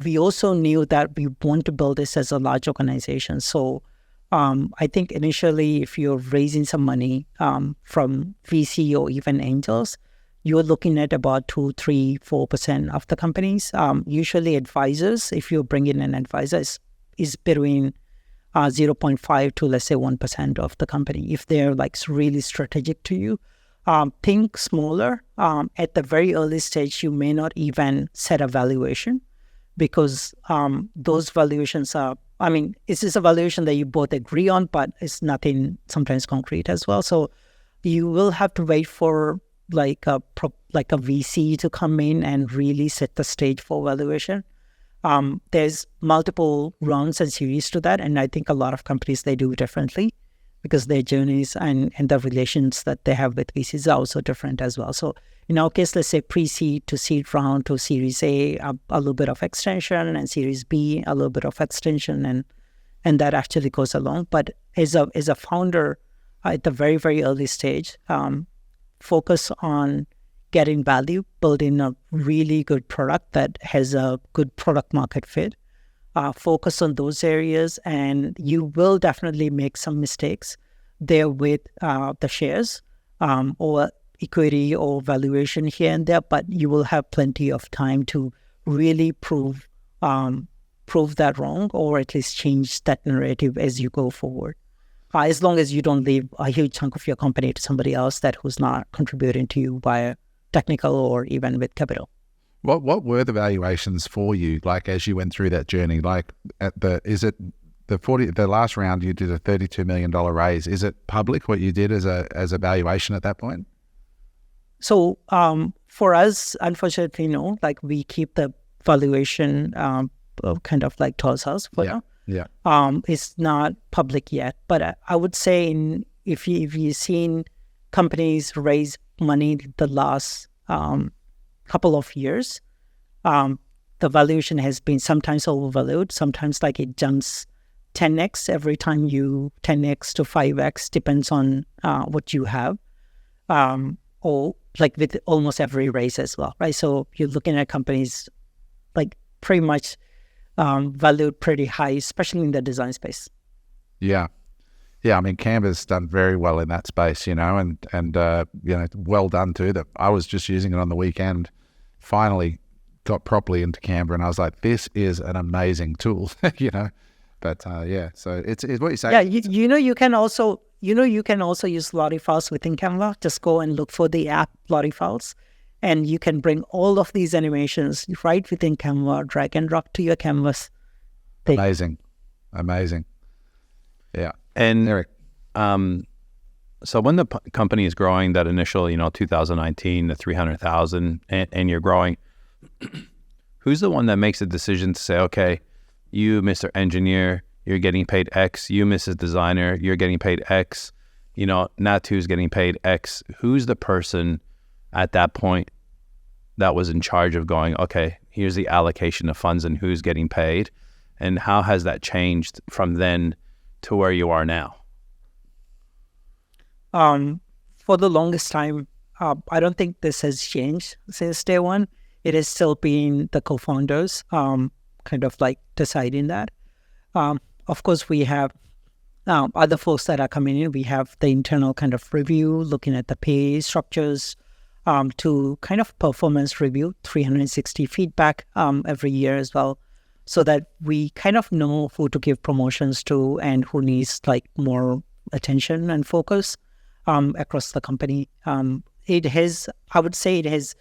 We also knew that we want to build this as a large organization. So I think initially, if you're raising some money from VC or even angels, you're looking at about 2, 3, 4% of the companies. Usually advisors, if you bring in an advisor, is between 0.5 to let's say 1% of the company. If they're really strategic to you, think smaller. At the very early stage, you may not even set a valuation because those valuations are, it's just a valuation that you both agree on, but it's nothing sometimes concrete as well. So you will have to wait for like a VC to come in and really set the stage for valuation. There's multiple rounds and series to that, and I think a lot of companies, they do it differently because their journeys and the relations that they have with VCs are also different as well. So in our case, let's say pre-seed to seed round to Series A, a little bit of extension, and Series B, a little bit of extension, and that actually goes along. But as a founder at the very, very early stage, focus on getting value, building a really good product that has a good product market fit. Focus on those areas, and you will definitely make some mistakes there with the shares or equity or valuation here and there, but you will have plenty of time to really prove that wrong, or at least change that narrative as you go forward. As long as you don't leave a huge chunk of your company to somebody else who's not contributing to you via technical or even with capital. What were the valuations for you, like as you went through that journey? Like the last round you did a $32 million raise. Is it public what you did as a valuation at that point? So for us, unfortunately, no. Like we keep the valuation kind of like to ourselves for now. Yeah. It's not public yet, but I would say if you've seen companies raise money the last couple of years, the valuation has been sometimes overvalued, sometimes like it jumps 10x every time 10x to 5x, depends on what you have, or like with almost every raise as well, right? So you're looking at companies like pretty much valued pretty high, especially in the design space. Yeah. I mean, Canva's done very well in that space, and well done to them. I was just using it on the weekend, finally got properly into Canva, and I was like, this is an amazing tool, But so it's what you say. Yeah, you can also use LottieFiles within Canva. Just go and look for the app LottieFiles, and you can bring all of these animations right within Canva, drag and drop to your canvas. Amazing. Yeah. And Eric, so when the company is growing, that initial 2019 the 300,000, and you're growing, who's the one that makes the decision to say, okay, you, Mr. Engineer, you're getting paid X, you, Mrs. Designer, you're getting paid X, Nattu's getting paid X? Who's the person at that point that was in charge of going, okay, here's the allocation of funds and who's getting paid, and how has that changed from then to where you are now? For the longest time, I don't think this has changed since day one. It has still been the co-founders kind of like deciding that. Of course, we have other folks that are coming in. We have the internal kind of review, looking at the pay structures, to kind of performance review, 360 feedback every year as well, so that we kind of know who to give promotions to and who needs like more attention and focus across the company. I would say it has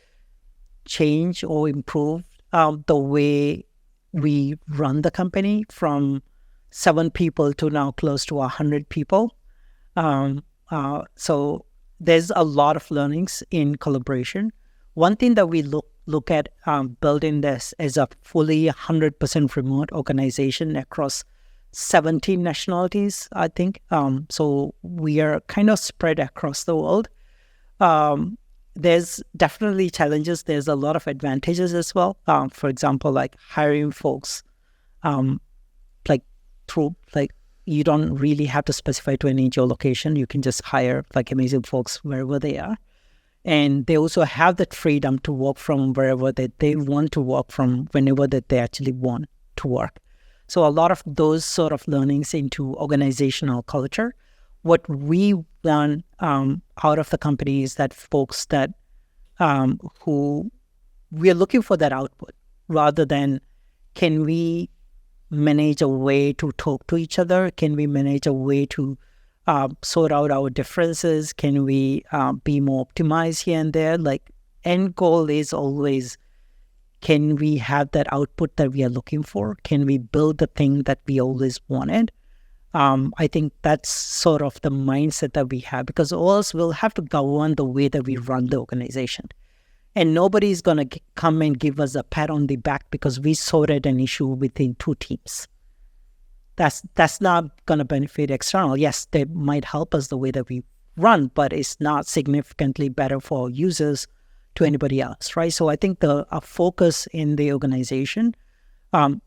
changed or improved the way we run the company from 7 people to now close to 100 people. So there's a lot of learnings in collaboration. One thing that we look at building this as a fully 100% remote organization across 17 nationalities, I think. So we are kind of spread across the world. There's definitely challenges. There's a lot of advantages as well. For example, like hiring folks, you don't really have to specify to any geolocation. You can just hire like amazing folks wherever they are. And they also have that freedom to work from wherever that they want to work from, whenever that they actually want to work. So a lot of those sort of learnings into organizational culture. What we learn out of the company is that folks that who we are looking for that output, rather than can we manage a way to talk to each other? Can we manage a way to sort out our differences? Can we be more optimized here and there? Like, end goal is always, can we have that output that we are looking for? Can we build the thing that we always wanted? I think that's sort of the mindset that we have, because or else we'll have to govern the way that we run the organization. And nobody's going to come and give us a pat on the back because we sorted an issue within 2 teams. That's not going to benefit external. Yes, they might help us the way that we run, but it's not significantly better for users to anybody else, right? So I think the focus in the organization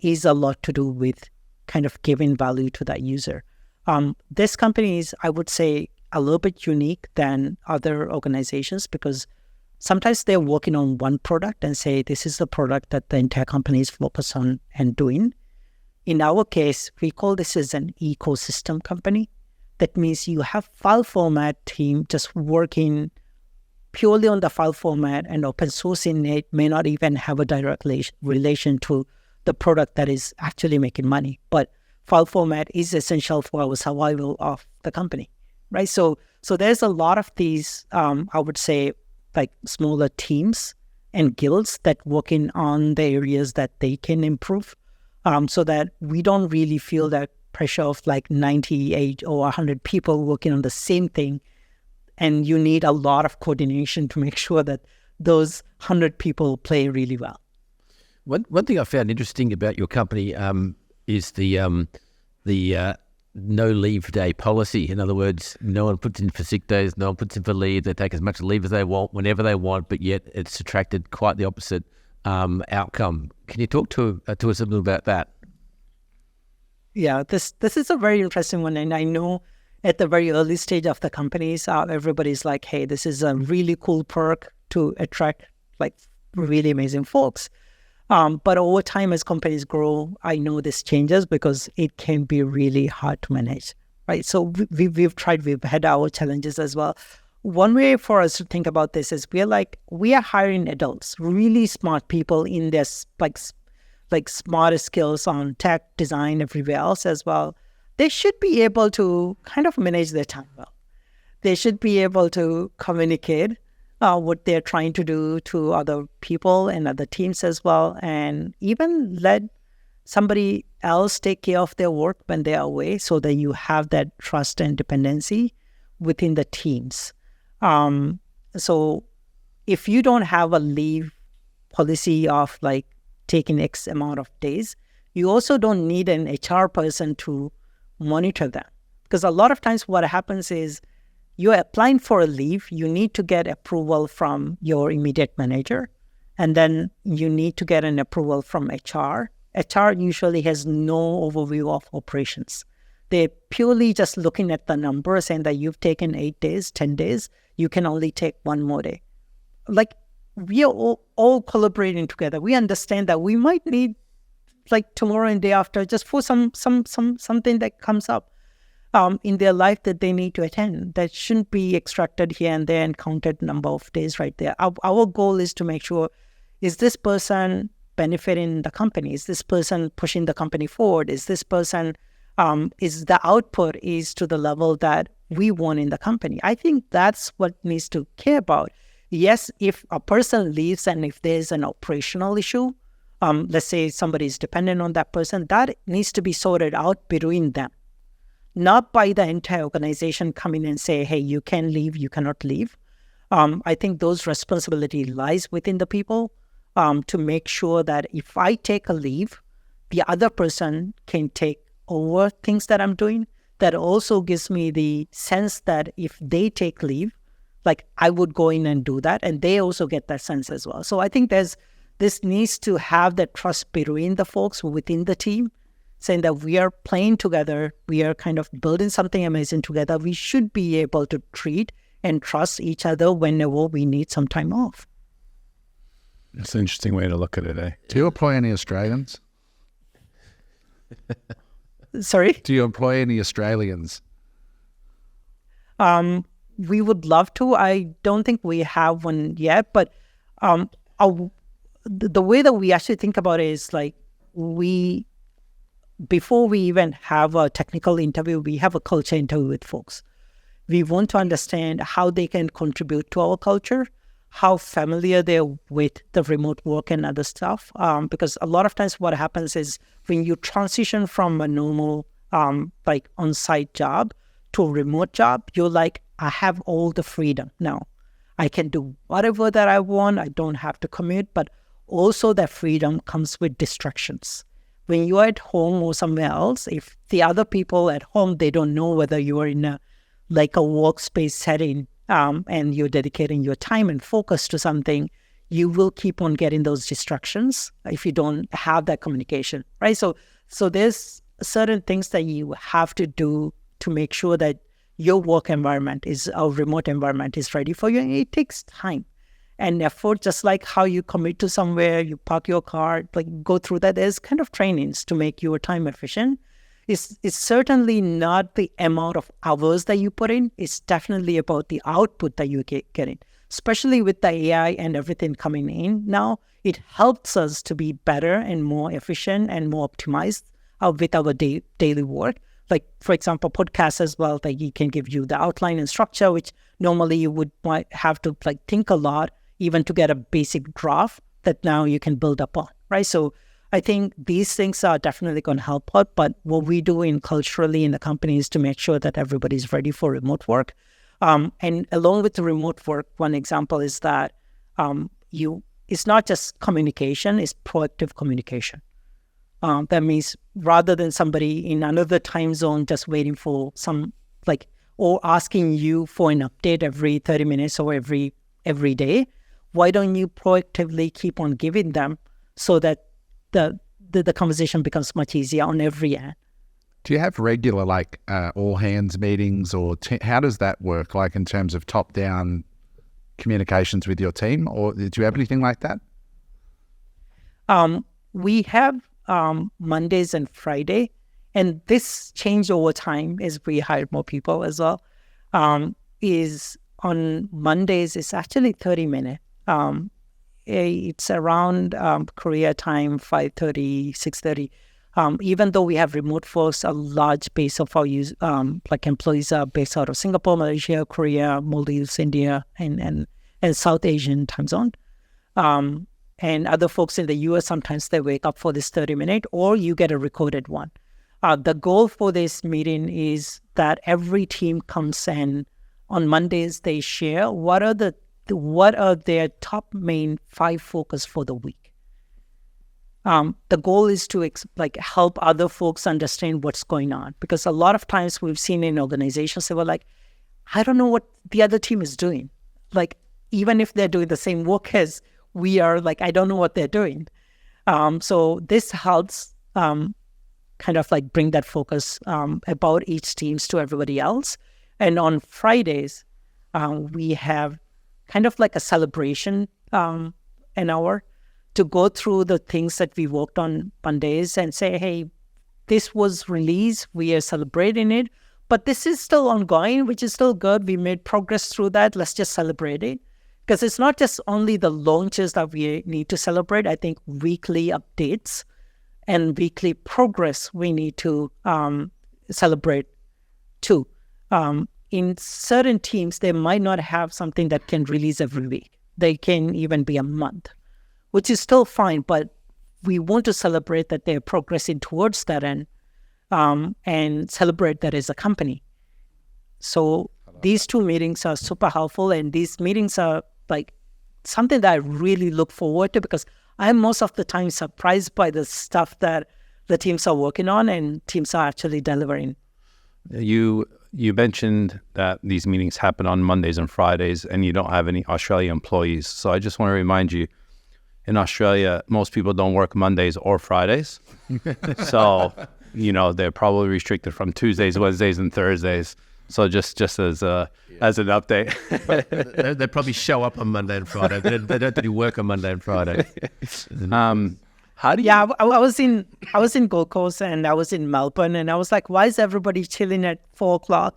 is a lot to do with kind of giving value to that user. This company is, I would say, a little bit unique than other organizations because sometimes they're working on one product and say, this is the product that the entire company is focused on and doing. In our case, we call this as an ecosystem company. That means you have file format team just working purely on the file format, and open sourcing it may not even have a direct relation to the product that is actually making money. But file format is essential for our survival of the company, right? So there's a lot of these, I would say, like smaller teams and guilds that working on the areas that they can improve, so that we don't really feel that pressure of like 98 or 100 people working on the same thing. And you need a lot of coordination to make sure that those 100 people play really well. One thing I found interesting about your company is the no leave day policy. In other words, no one puts in for sick days, no one puts in for leave. They take as much leave as they want, whenever they want, but yet it's attracted quite the opposite outcome. Can you talk to us a little about that? Yeah, this is a very interesting one, and I know at the very early stage of the companies, everybody's like, hey, this is a really cool perk to attract like really amazing folks. But over time, as companies grow, I know this changes because it can be really hard to manage, right? So we've had our challenges as well. One way for us to think about this is we are hiring adults, really smart people in this like smarter skills on tech, design, everywhere else as well. They should be able to kind of manage their time well. They should be able to communicate what they're trying to do to other people and other teams as well, and even let somebody else take care of their work when they are away so that you have that trust and dependency within the teams. So if you don't have a leave policy of like taking X amount of days, you also don't need an HR person to monitor that. Because a lot of times what happens is you're applying for a leave, you need to get approval from your immediate manager, and then you need to get an approval from HR. HR usually has no overview of operations. They're purely just looking at the numbers saying that you've taken 8 days, 10 days, you can only take 1 more day. Like, we are all collaborating together. We understand that we might need like tomorrow and day after just for something that comes up in their life that they need to attend. That shouldn't be extracted here and there and counted number of days right there. Our goal is to make sure, is this person benefiting the company? Is this person pushing the company forward? Is this person, is the output is to the level that we want in the company? I think that's what needs to care about. Yes, if a person leaves and if there's an operational issue, let's say somebody is dependent on that person, that needs to be sorted out between them, not by the entire organization coming and say, hey, you can leave, you cannot leave. I think those responsibility lies within the people to make sure that if I take a leave, the other person can take over things that I'm doing. That also gives me the sense that if they take leave, like I would go in and do that, and they also get that sense as well. So I think this needs to have that trust between the folks within the team, saying that we are playing together, we are kind of building something amazing together. We should be able to treat and trust each other whenever we need some time off. It's an interesting way to look at it, eh? Do you employ any Australians? Sorry? Do you employ any Australians? We would love to. I don't think we have one yet, but the way that we actually think about it is like before we even have a technical interview, we have a culture interview with folks. we want to understand how they can contribute to our culture, how familiar they're with the remote work and other stuff. Because a lot of times what happens is when you transition from a normal like on-site job to a remote job, you're like, I have all the freedom now. I can do whatever that I want. I don't have to commute, but also that freedom comes with distractions. When you're at home or somewhere else, if the other people at home, they don't know whether you are in a workspace setting and you're dedicating your time and focus to something, you will keep on getting those distractions if you don't have that communication, right? So there's certain things that you have to do to make sure that your work environment or remote environment is ready for you. And it takes time and effort, just like how you commit to somewhere, you park your car, like go through that. There's kind of trainings to make your time efficient. It's certainly not the amount of hours that you put in. It's definitely about the output that you get in. Especially with the AI and everything coming in now, it helps us to be better and more efficient and more optimized with our daily work. Like, for example, podcasts as well, like it can give you the outline and structure, which normally you might have to like think a lot, even to get a basic draft that now you can build upon, right? So I think these things are definitely going to help out. But what we do culturally in the company is to make sure that everybody's ready for remote work. And along with the remote work, one example is that it's not just communication, it's proactive communication. That means rather than somebody in another time zone just waiting for or asking you for an update every 30 minutes or every day, why don't you proactively keep on giving them so that the conversation becomes much easier on every end? Do you have regular all hands meetings, or how does that work? Like in terms of top down communications with your team, or do you have anything like that? We have Mondays and Friday, and this changed over time as we hired more people as well. Is on Mondays, it's actually 30 minutes. It's around Korea time, 5:30, 6:30. Even though we have remote folks, a large base of our employees are based out of Singapore, Malaysia, Korea, Maldives, India, and South Asian time zone. And other folks in the US, sometimes they wake up for this 30-minute, or you get a recorded one. The goal for this meeting is that every team comes in on Mondays. They share what are their top main 5 focus for the week. The goal is to help other folks understand what's going on, because a lot of times we've seen in organizations they were like, I don't know what the other team is doing. Like, even if they're doing the same work as we are, I don't know what they're doing. So this helps kind of bring that focus about each teams to everybody else. And on Fridays, we have kind of like a celebration an hour to go through the things that we worked on Mondays and say, hey, this was released, we are celebrating it, but this is still ongoing, which is still good. We made progress through that. Let's just celebrate it. Because it's not just only the launches that we need to celebrate. I think weekly updates and weekly progress we need to celebrate too. In certain teams, they might not have something that can release every week. They can even be a month, which is still fine, but we want to celebrate that they're progressing towards that end and celebrate that as a company. So these 2 meetings are super helpful, and these meetings are something that I really look forward to, because I'm most of the time surprised by the stuff that the teams are working on and teams are actually delivering. You mentioned that these meetings happen on Mondays and Fridays, and you don't have any Australian employees. So I just want to remind you, in Australia, most people don't work Mondays or Fridays. So, they're probably restricted from Tuesdays, Wednesdays, and Thursdays. So just as an update. They probably show up on Monday and Friday. They don't do work on Monday and Friday. How do you? Yeah, I was in Gold Coast and I was in Melbourne, and I was like, why is everybody chilling at 4:00?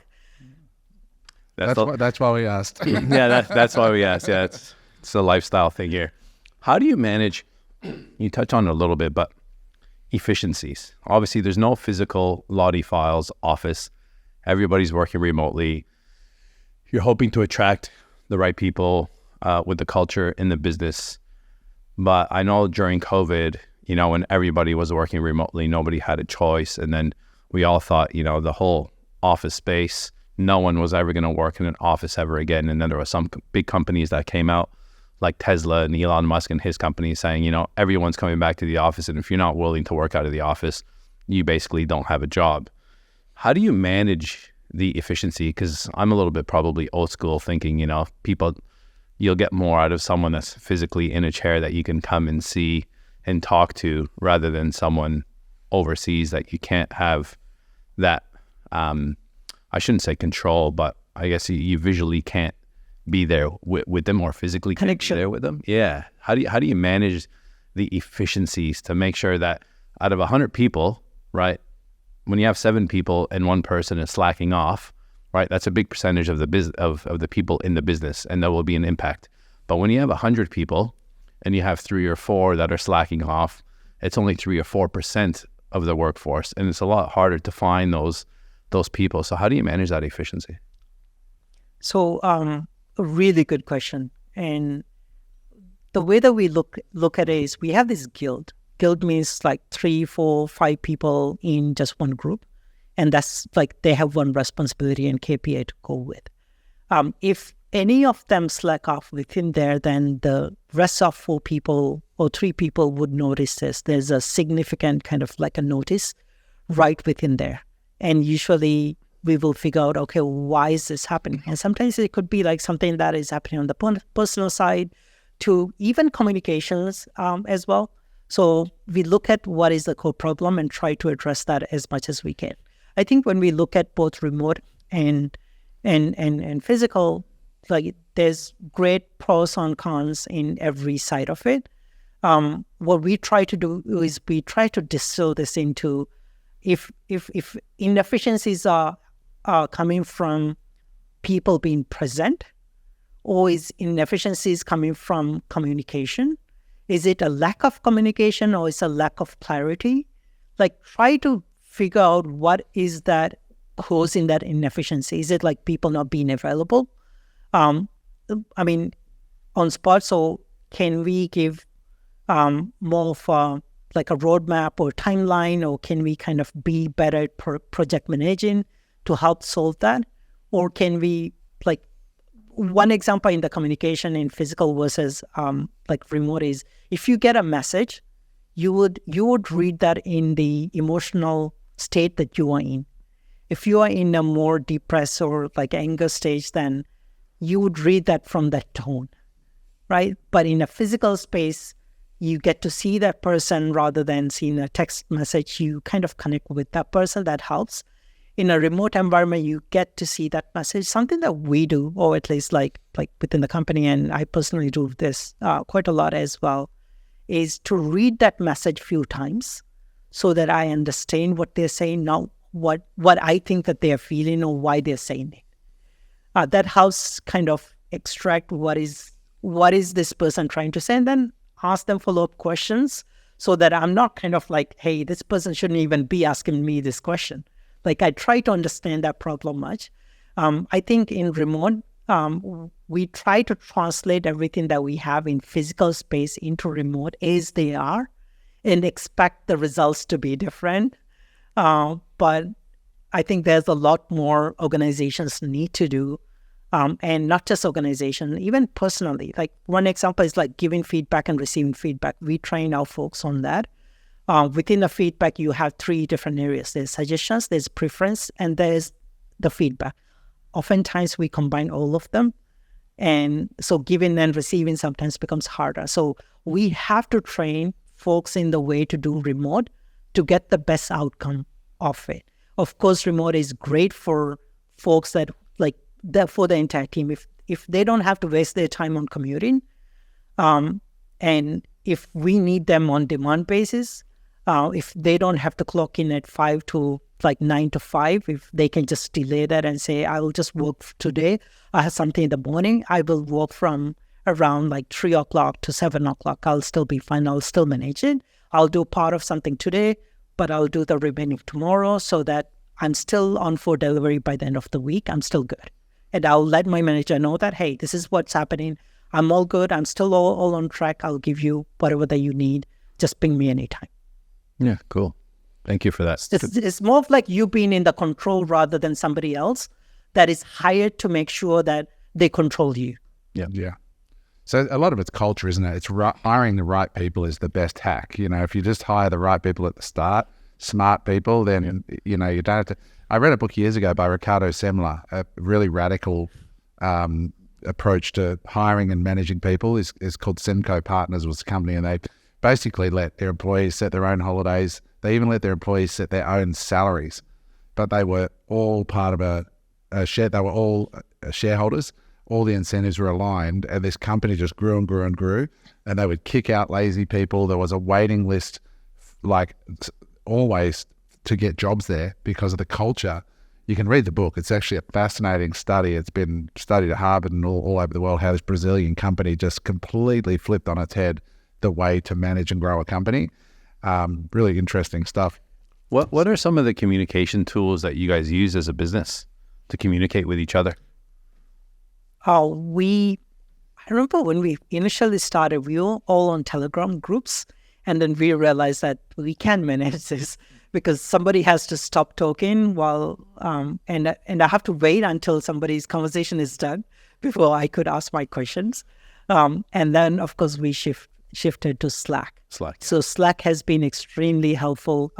That's why we asked. Yeah, that's why we asked. Yeah, it's a lifestyle thing here. How do you manage? You touch on it a little bit, but efficiencies. Obviously, there's no physical LottieFiles office. Everybody's working remotely. you're hoping to attract the right people with the culture in the business. But I know during COVID, you know, when everybody was working remotely, nobody had a choice. And then we all thought, you know, the whole office space, no one was ever going to work in an office ever again. And then there were some big companies that came out, like Tesla and Elon Musk and his company, saying, you know, everyone's coming back to the office. And if you're not willing to work out of the office, you basically don't have a job. How do you manage the efficiency? Because I'm a little bit probably old school thinking, you know, you'll get more out of someone that's physically in a chair that you can come and see and talk to, rather than someone overseas that you can't have that, I shouldn't say control, but I guess you visually can't be there with them, or physically can't be there with them. Yeah. How do you manage the efficiencies to make sure that out of 100 people, right, when you have 7 people and one person is slacking off, right, that's a big percentage of the people in the business, and there will be an impact. But when you have 100 people and you have 3 or 4 that are slacking off, it's only 3 or 4% of the workforce, and it's a lot harder to find those people. So how do you manage that efficiency? So a really good question. And the way that we look at it is we have this guild. Guild means like 3, 4, 5 people in just one group. And that's like they have one responsibility and KPI to go with. If any of them slack off within there, then the rest of 4 people or 3 people would notice this. There's a significant kind of like a notice right within there. And usually we will figure out, okay, why is this happening? And sometimes it could be like something that is happening on the personal side to even communications as well. So we look at what is the core problem and try to address that as much as we can. I think when we look at both remote and physical, like there's great pros and cons in every side of it. What we try to do is we try to distill this into if inefficiencies are coming from people being present, or is inefficiencies coming from communication? Is it a lack of communication, or is it a lack of clarity? Like try to figure out what is that causing that inefficiency. Is it like people not being available? I mean, on spot. So can we give more of like a roadmap or timeline, or can we kind of be better at project managing to help solve that? Or can we, like one example in the communication in physical versus like remote is, if you get a message, you would read that in the emotional state that you are in. If you are in a more depressed or like anger stage, then you would read that from that tone, right? But in a physical space, you get to see that person rather than seeing a text message. You kind of connect with that person. That helps. In a remote environment, you get to see that message. Something that we do, or at least like within the company, and I personally do this quite a lot as well, is to read that message few times so that I understand what they're saying, now what I think that they're feeling or why they're saying it. That helps kind of extract what is this person trying to say, and then ask them follow-up questions so that I'm not kind of like, hey, this person shouldn't even be asking me this question. Like I try to understand that problem much. I think in remote, we try to translate everything that we have in physical space into remote as they are and expect the results to be different. But I think there's a lot more organizations need to do. And not just organization, even personally. Like one example is like giving feedback and receiving feedback. We train our folks on that. Within the feedback, you have 3 different areas. There's suggestions, there's preference, and there's the feedback. Oftentimes, we combine all of them. And so giving and receiving sometimes becomes harder. So we have to train folks in the way to do remote to get the best outcome of it. Of course, remote is great for folks that like for the entire team. If they don't have to waste their time on commuting, and if we need them on demand basis, if they don't have to clock in at 5 to like 9 to 5, if they can just delay that and say, I will just work today. I have something in the morning. I will work from around like 3 o'clock to 7 o'clock. I'll still be fine. I'll still manage it. I'll do part of something today, but I'll do the remaining tomorrow so that I'm still on for delivery by the end of the week. I'm still good. and I'll let my manager know that, hey, this is what's happening. I'm all good. I'm still all on track. I'll give you whatever that you need. Just ping me anytime. Yeah, cool. Thank you for that. It's more of like you being in the control rather than somebody else that is hired to make sure that they control you. Yeah. So a lot of it's culture, isn't it? It's hiring the right people is the best hack. You know, if you just hire the right people at the start, smart people, then, you know, you don't have to. I read a book years ago by Ricardo Semler, a really radical approach to hiring and managing people is called Simcoe Partners was the company, and they basically let their employees set their own holidays. They even let their employees set their own salaries, but they were all part of a share. They were all shareholders. All the incentives were aligned, and this company just grew and grew and grew, and they would kick out lazy people. There was a waiting list, like always, to get jobs there because of the culture. You can read the book. It's actually a fascinating study. It's been studied at Harvard and all over the world, how this Brazilian company just completely flipped on its head the way to manage and grow a company. Really interesting stuff. What are some of the communication tools that you guys use as a business to communicate with each other? I remember when we initially started, we were all on Telegram groups, and then we realized that we can't manage this because somebody has to stop talking while, and I have to wait until somebody's conversation is done before I could ask my questions. And then, of course, we shifted to Slack. So Slack has been extremely helpful.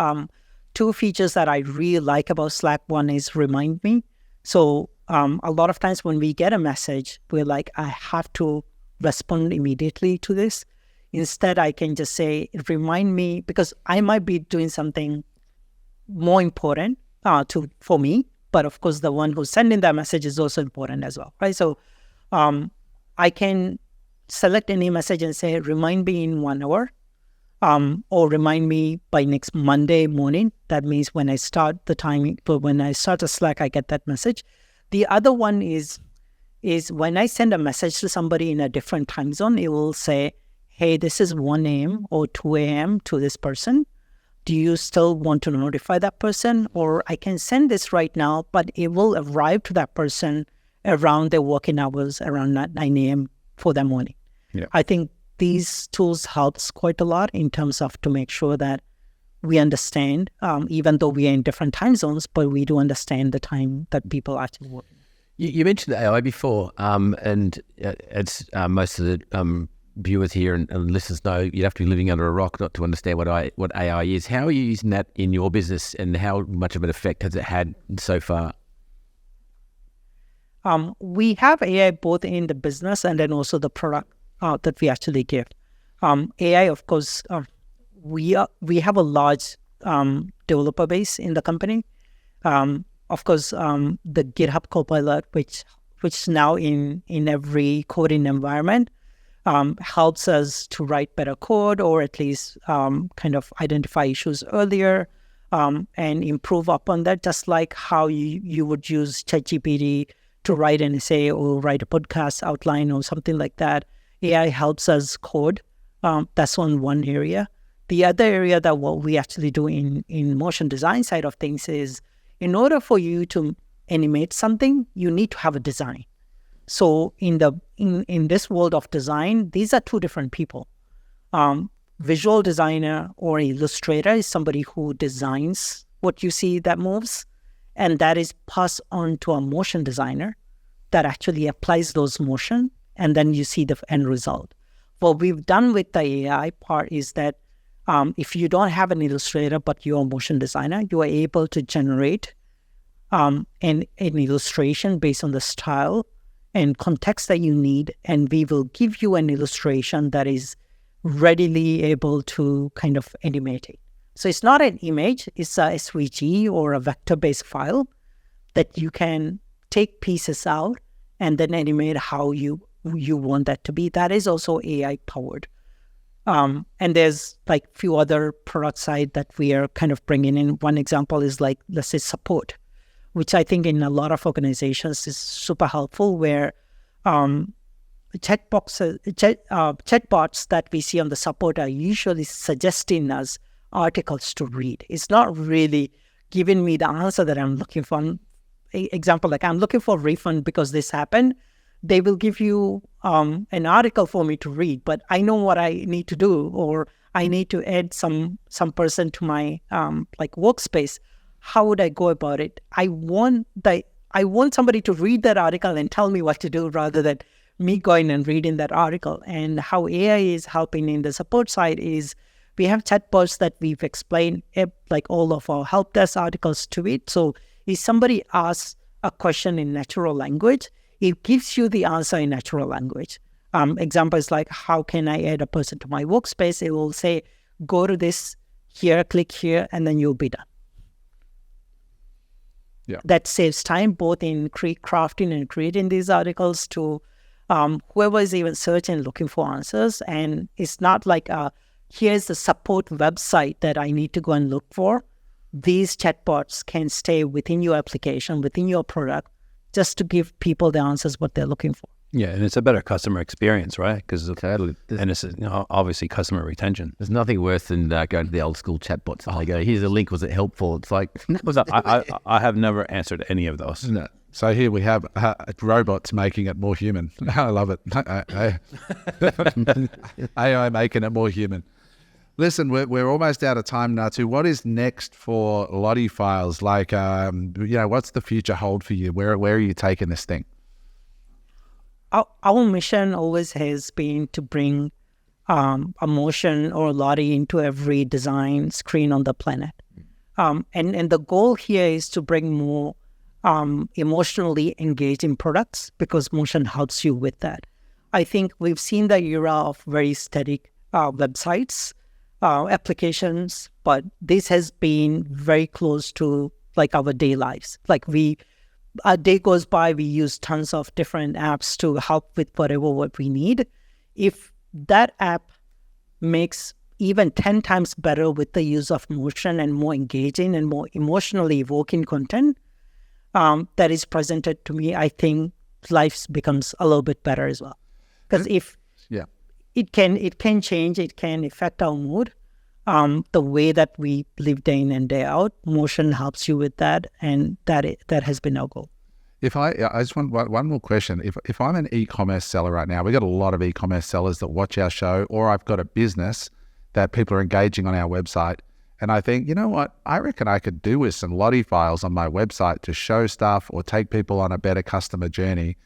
Two features that I really like about Slack. One is Remind Me. So a lot of times when we get a message, we're like, I have to respond immediately to this. Instead, I can just say, remind me, because I might be doing something more important for me, but of course, the one who's sending that message is also important as well, right? So I can select any message and say, remind me in 1 hour, or remind me by next Monday morning. That means when I start the timing, but when I start a Slack, I get that message. The other one is when I send a message to somebody in a different time zone, it will say, hey, this is 1 a.m. or 2 a.m. to this person. Do you still want to notify that person? Or I can send this right now, but it will arrive to that person around their working hours, around 9 a.m. for that morning. Yeah. I think these tools helps quite a lot in terms of to make sure that we understand, even though we are in different time zones, but we do understand the time that people actually work. You mentioned AI before, and as most of the viewers here and listeners know, you'd have to be living under a rock not to understand what AI is. How are you using that in your business, and how much of an effect has it had so far? We have AI both in the business and then also the product that we actually give. AI, of course, we have a large developer base in the company. Of course, the GitHub Copilot, which is now in every coding environment, helps us to write better code, or at least kind of identify issues earlier and improve upon that, just like how you would use ChatGPT to write an essay or write a podcast outline or something like that. AI helps us code. That's one area. The other area that what we actually do in motion design side of things is, in order for you to animate something, you need to have a design. So in this world of design, these are two different people. Visual designer or illustrator is somebody who designs what you see that moves, and that is passed on to a motion designer that actually applies those motion, and then you see the end result. What we've done with the AI part is that if you don't have an illustrator, but you're a motion designer, you are able to generate an illustration based on the style and context that you need, and we will give you an illustration that is readily able to kind of animate it. So it's not an image, it's a SVG or a vector-based file that you can take pieces out and then animate how you want that to be. That is also AI powered. And there's like few other product side that we are kind of bringing in. One example is like, let's say, support, which I think in a lot of organizations is super helpful, where chatbots that we see on the support are usually suggesting us articles to read. It's not really giving me the answer that I'm looking for. example, like I'm looking for a refund because this happened, they will give you an article for me to read, but I know what I need to do, or I need to add some person to my like workspace. How would I go about it? I want somebody to read that article and tell me what to do rather than me going and reading that article. And how AI is helping in the support side is we have chatbots that we've explained like all of our help desk articles to it. So if somebody asks a question in natural language, it gives you the answer in natural language. Examples like, how can I add a person to my workspace? It will say, go to this here, click here, and then you'll be done. Yeah. That saves time both in crafting and creating these articles to whoever is even searching, looking for answers. And it's not like, here's the support website that I need to go and look for. These chatbots can stay within your application, within your product, just to give people the answers what they're looking for. Yeah, and it's a better customer experience, right? Because Totally. and it's obviously customer retention. There's nothing worse than going to the old school chatbots and they go, here's a link, was it helpful? It's like, I have never answered any of those. No. So here we have robots making it more human. I love it. AI making it more human. Listen, we're almost out of time, Nattu. What is next for LottieFiles? Like, what's the future hold for you? Where are you taking this thing? Our mission always has been to bring a motion or a Lottie into every design screen on the planet. And the goal here is to bring more emotionally engaging products because motion helps you with that. I think we've seen the era of very static websites, applications, but this has been very close to like our day lives. Like a day goes by, we use tons of different apps to help with what we need. If that app makes even 10 times better with the use of motion and more engaging and more emotionally evoking content that is presented to me, I think life becomes a little bit better as well. Because it can change, it can affect our mood. The way that we live day in and day out, motion helps you with that, and that has been our goal. I just want one more question. If I'm an e-commerce seller right now, we've got a lot of e-commerce sellers that watch our show, or I've got a business that people are engaging on our website, and I think, you know what, I reckon I could do with some LottieFiles on my website to show stuff or take people on a better customer journey.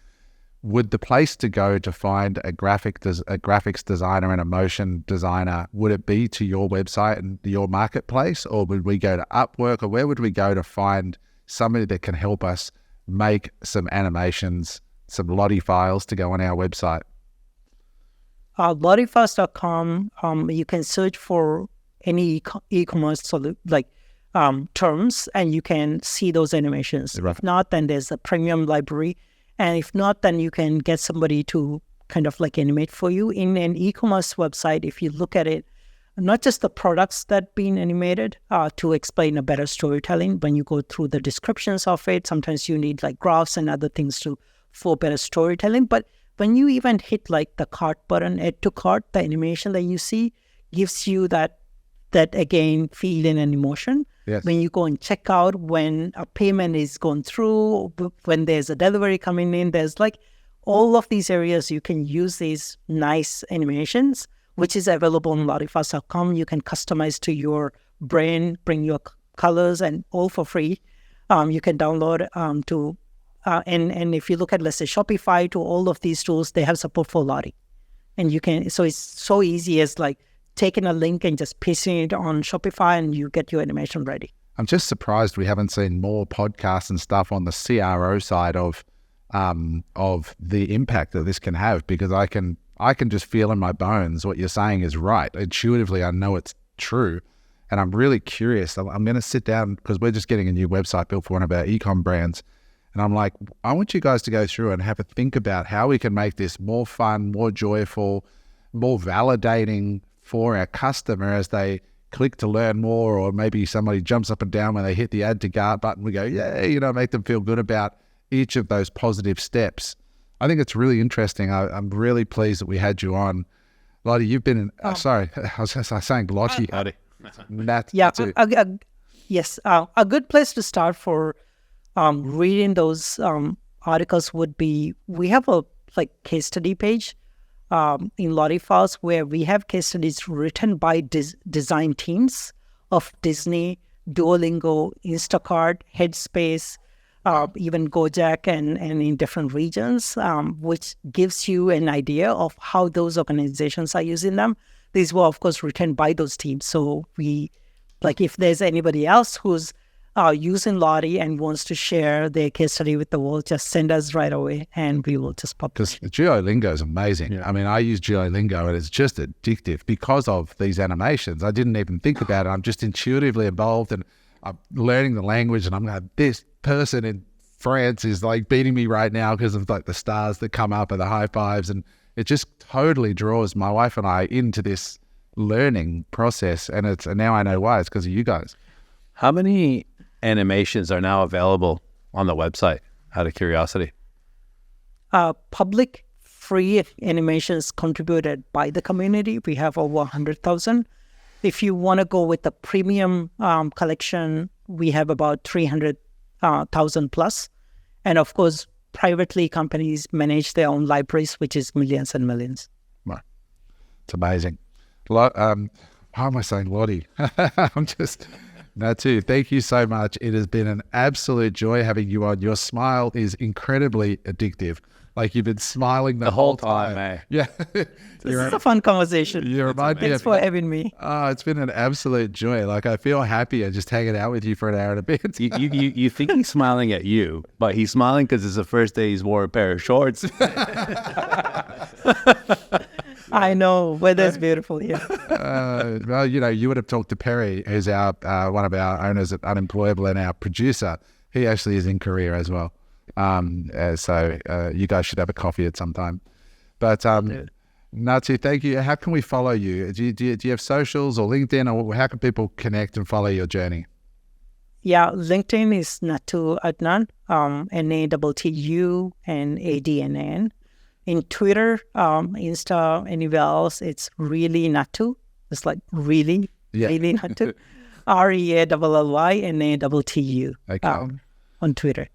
Would the place to go to find a graphics designer and a motion designer, would it be to your website and your marketplace, or would we go to Upwork, or where would we go to find somebody that can help us make some animations, some LottieFiles to go on our website? LottieFiles.com, you can search for any e-commerce terms, and you can see those animations. Right. If not, then there's a premium library. And if not, then you can get somebody to kind of like animate for you. In an e-commerce website, if you look at it, not just the products that being animated to explain a better storytelling. When you go through the descriptions of it, sometimes you need like graphs and other things for better storytelling. But when you even hit like the cart button, add to cart, the animation that you see gives you that again, feeling and emotion. Yes. When you go and check out, when a payment is going through, when there's a delivery coming in, there's like all of these areas you can use these nice animations, which is available on LottieFiles.com. You can customize to your brand, bring your colors, and all for free. You can download and if you look at, let's say, Shopify, to all of these tools, they have support for Lottie. And you can, so it's so easy as like taking a link and just pasting it on Shopify and you get your animation ready. I'm just surprised we haven't seen more podcasts and stuff on the CRO side of the impact that this can have, because I can just feel in my bones what you're saying is right. Intuitively, I know it's true. And I'm really curious. I'm going to sit down, because we're just getting a new website built for one of our e-com brands. And I'm like, I want you guys to go through and have a think about how we can make this more fun, more joyful, more validating for our customer as they click to learn more, or maybe somebody jumps up and down when they hit the add to cart button. We go, yeah, make them feel good about each of those positive steps. I think it's really interesting. I'm really pleased that we had you on. Lottie, you've been in, sorry, I was saying Lottie. Howdy. Yes. A good place to start for reading those articles would be, we have a case study page in LottieFiles where we have case studies written by design teams of Disney, Duolingo, Instacart, Headspace, even Gojek and in different regions, which gives you an idea of how those organizations are using them. These were, of course, written by those teams. So we, if there's anybody else who's using Lottie and wants to share their case study with the world, just send us right away and we will just publish. Because Duolingo is amazing. Yeah. I mean, I use Duolingo and it's just addictive because of these animations. I didn't even think about it. I'm just intuitively involved and I'm learning the language and I'm like, this person in France is beating me right now because of the stars that come up and the high fives. And it just totally draws my wife and I into this learning process. And now I know why. It's because of you guys. How many animations are now available on the website, out of curiosity? Public free animations contributed by the community. We have over 100,000. If you want to go with the premium collection, we have about 300,000 plus. And of course, privately companies manage their own libraries, which is millions and millions. Wow. It's amazing. How am I saying Lottie? I'm just... Nattu, thank you so much. It has been an absolute joy having you on. Your smile is incredibly addictive. You've been smiling the whole time. Eh? Yeah. This is a fun conversation. Thanks for having me. Oh, it's been an absolute joy. I feel happier just hanging out with you for an hour and a bit. You think he's smiling at you, but he's smiling because it's the first day he's wore a pair of shorts. I know, weather's beautiful here. Well, you would have talked to Perry, who's our one of our owners at Unemployable and our producer. He actually is in Korea as well. So you guys should have a coffee at some time. But Nattu, thank you. How can we follow you? Do you have socials or LinkedIn, or how can people connect and follow your journey? Yeah, LinkedIn is Nattu Adnan, Nattu and Adnan. In Twitter, Insta, anywhere else, it's really Nattu. It's really Nattu. REALLY NATTU on Twitter.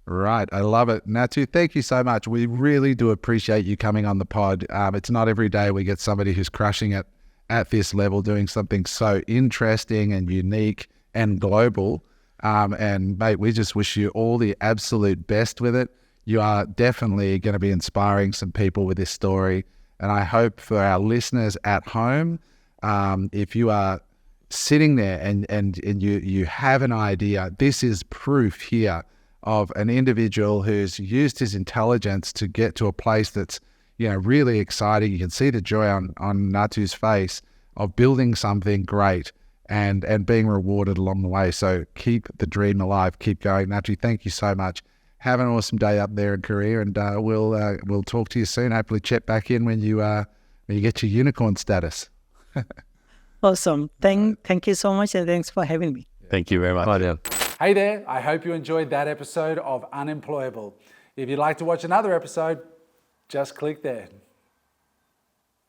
Right. I love it. Nattu, thank you so much. We really do appreciate you coming on the pod. It's not every day we get somebody who's crushing it at this level, doing something so interesting and unique and global. And mate, we just wish you all the absolute best with it. You are definitely going to be inspiring some people with this story. And I hope for our listeners at home, if you are sitting there and you have an idea, this is proof here of an individual who's used his intelligence to get to a place that's, really exciting. You can see the joy on Nattu's face of building something great and being rewarded along the way. So keep the dream alive, keep going. Nattu, thank you so much. Have an awesome day up there in Korea, and we'll talk to you soon. Hopefully check back in when you get your unicorn status. Awesome. Thank you so much, and thanks for having me. Thank you very much. Hey there, I hope you enjoyed that episode of Unemployable. If you'd like to watch another episode, just click there.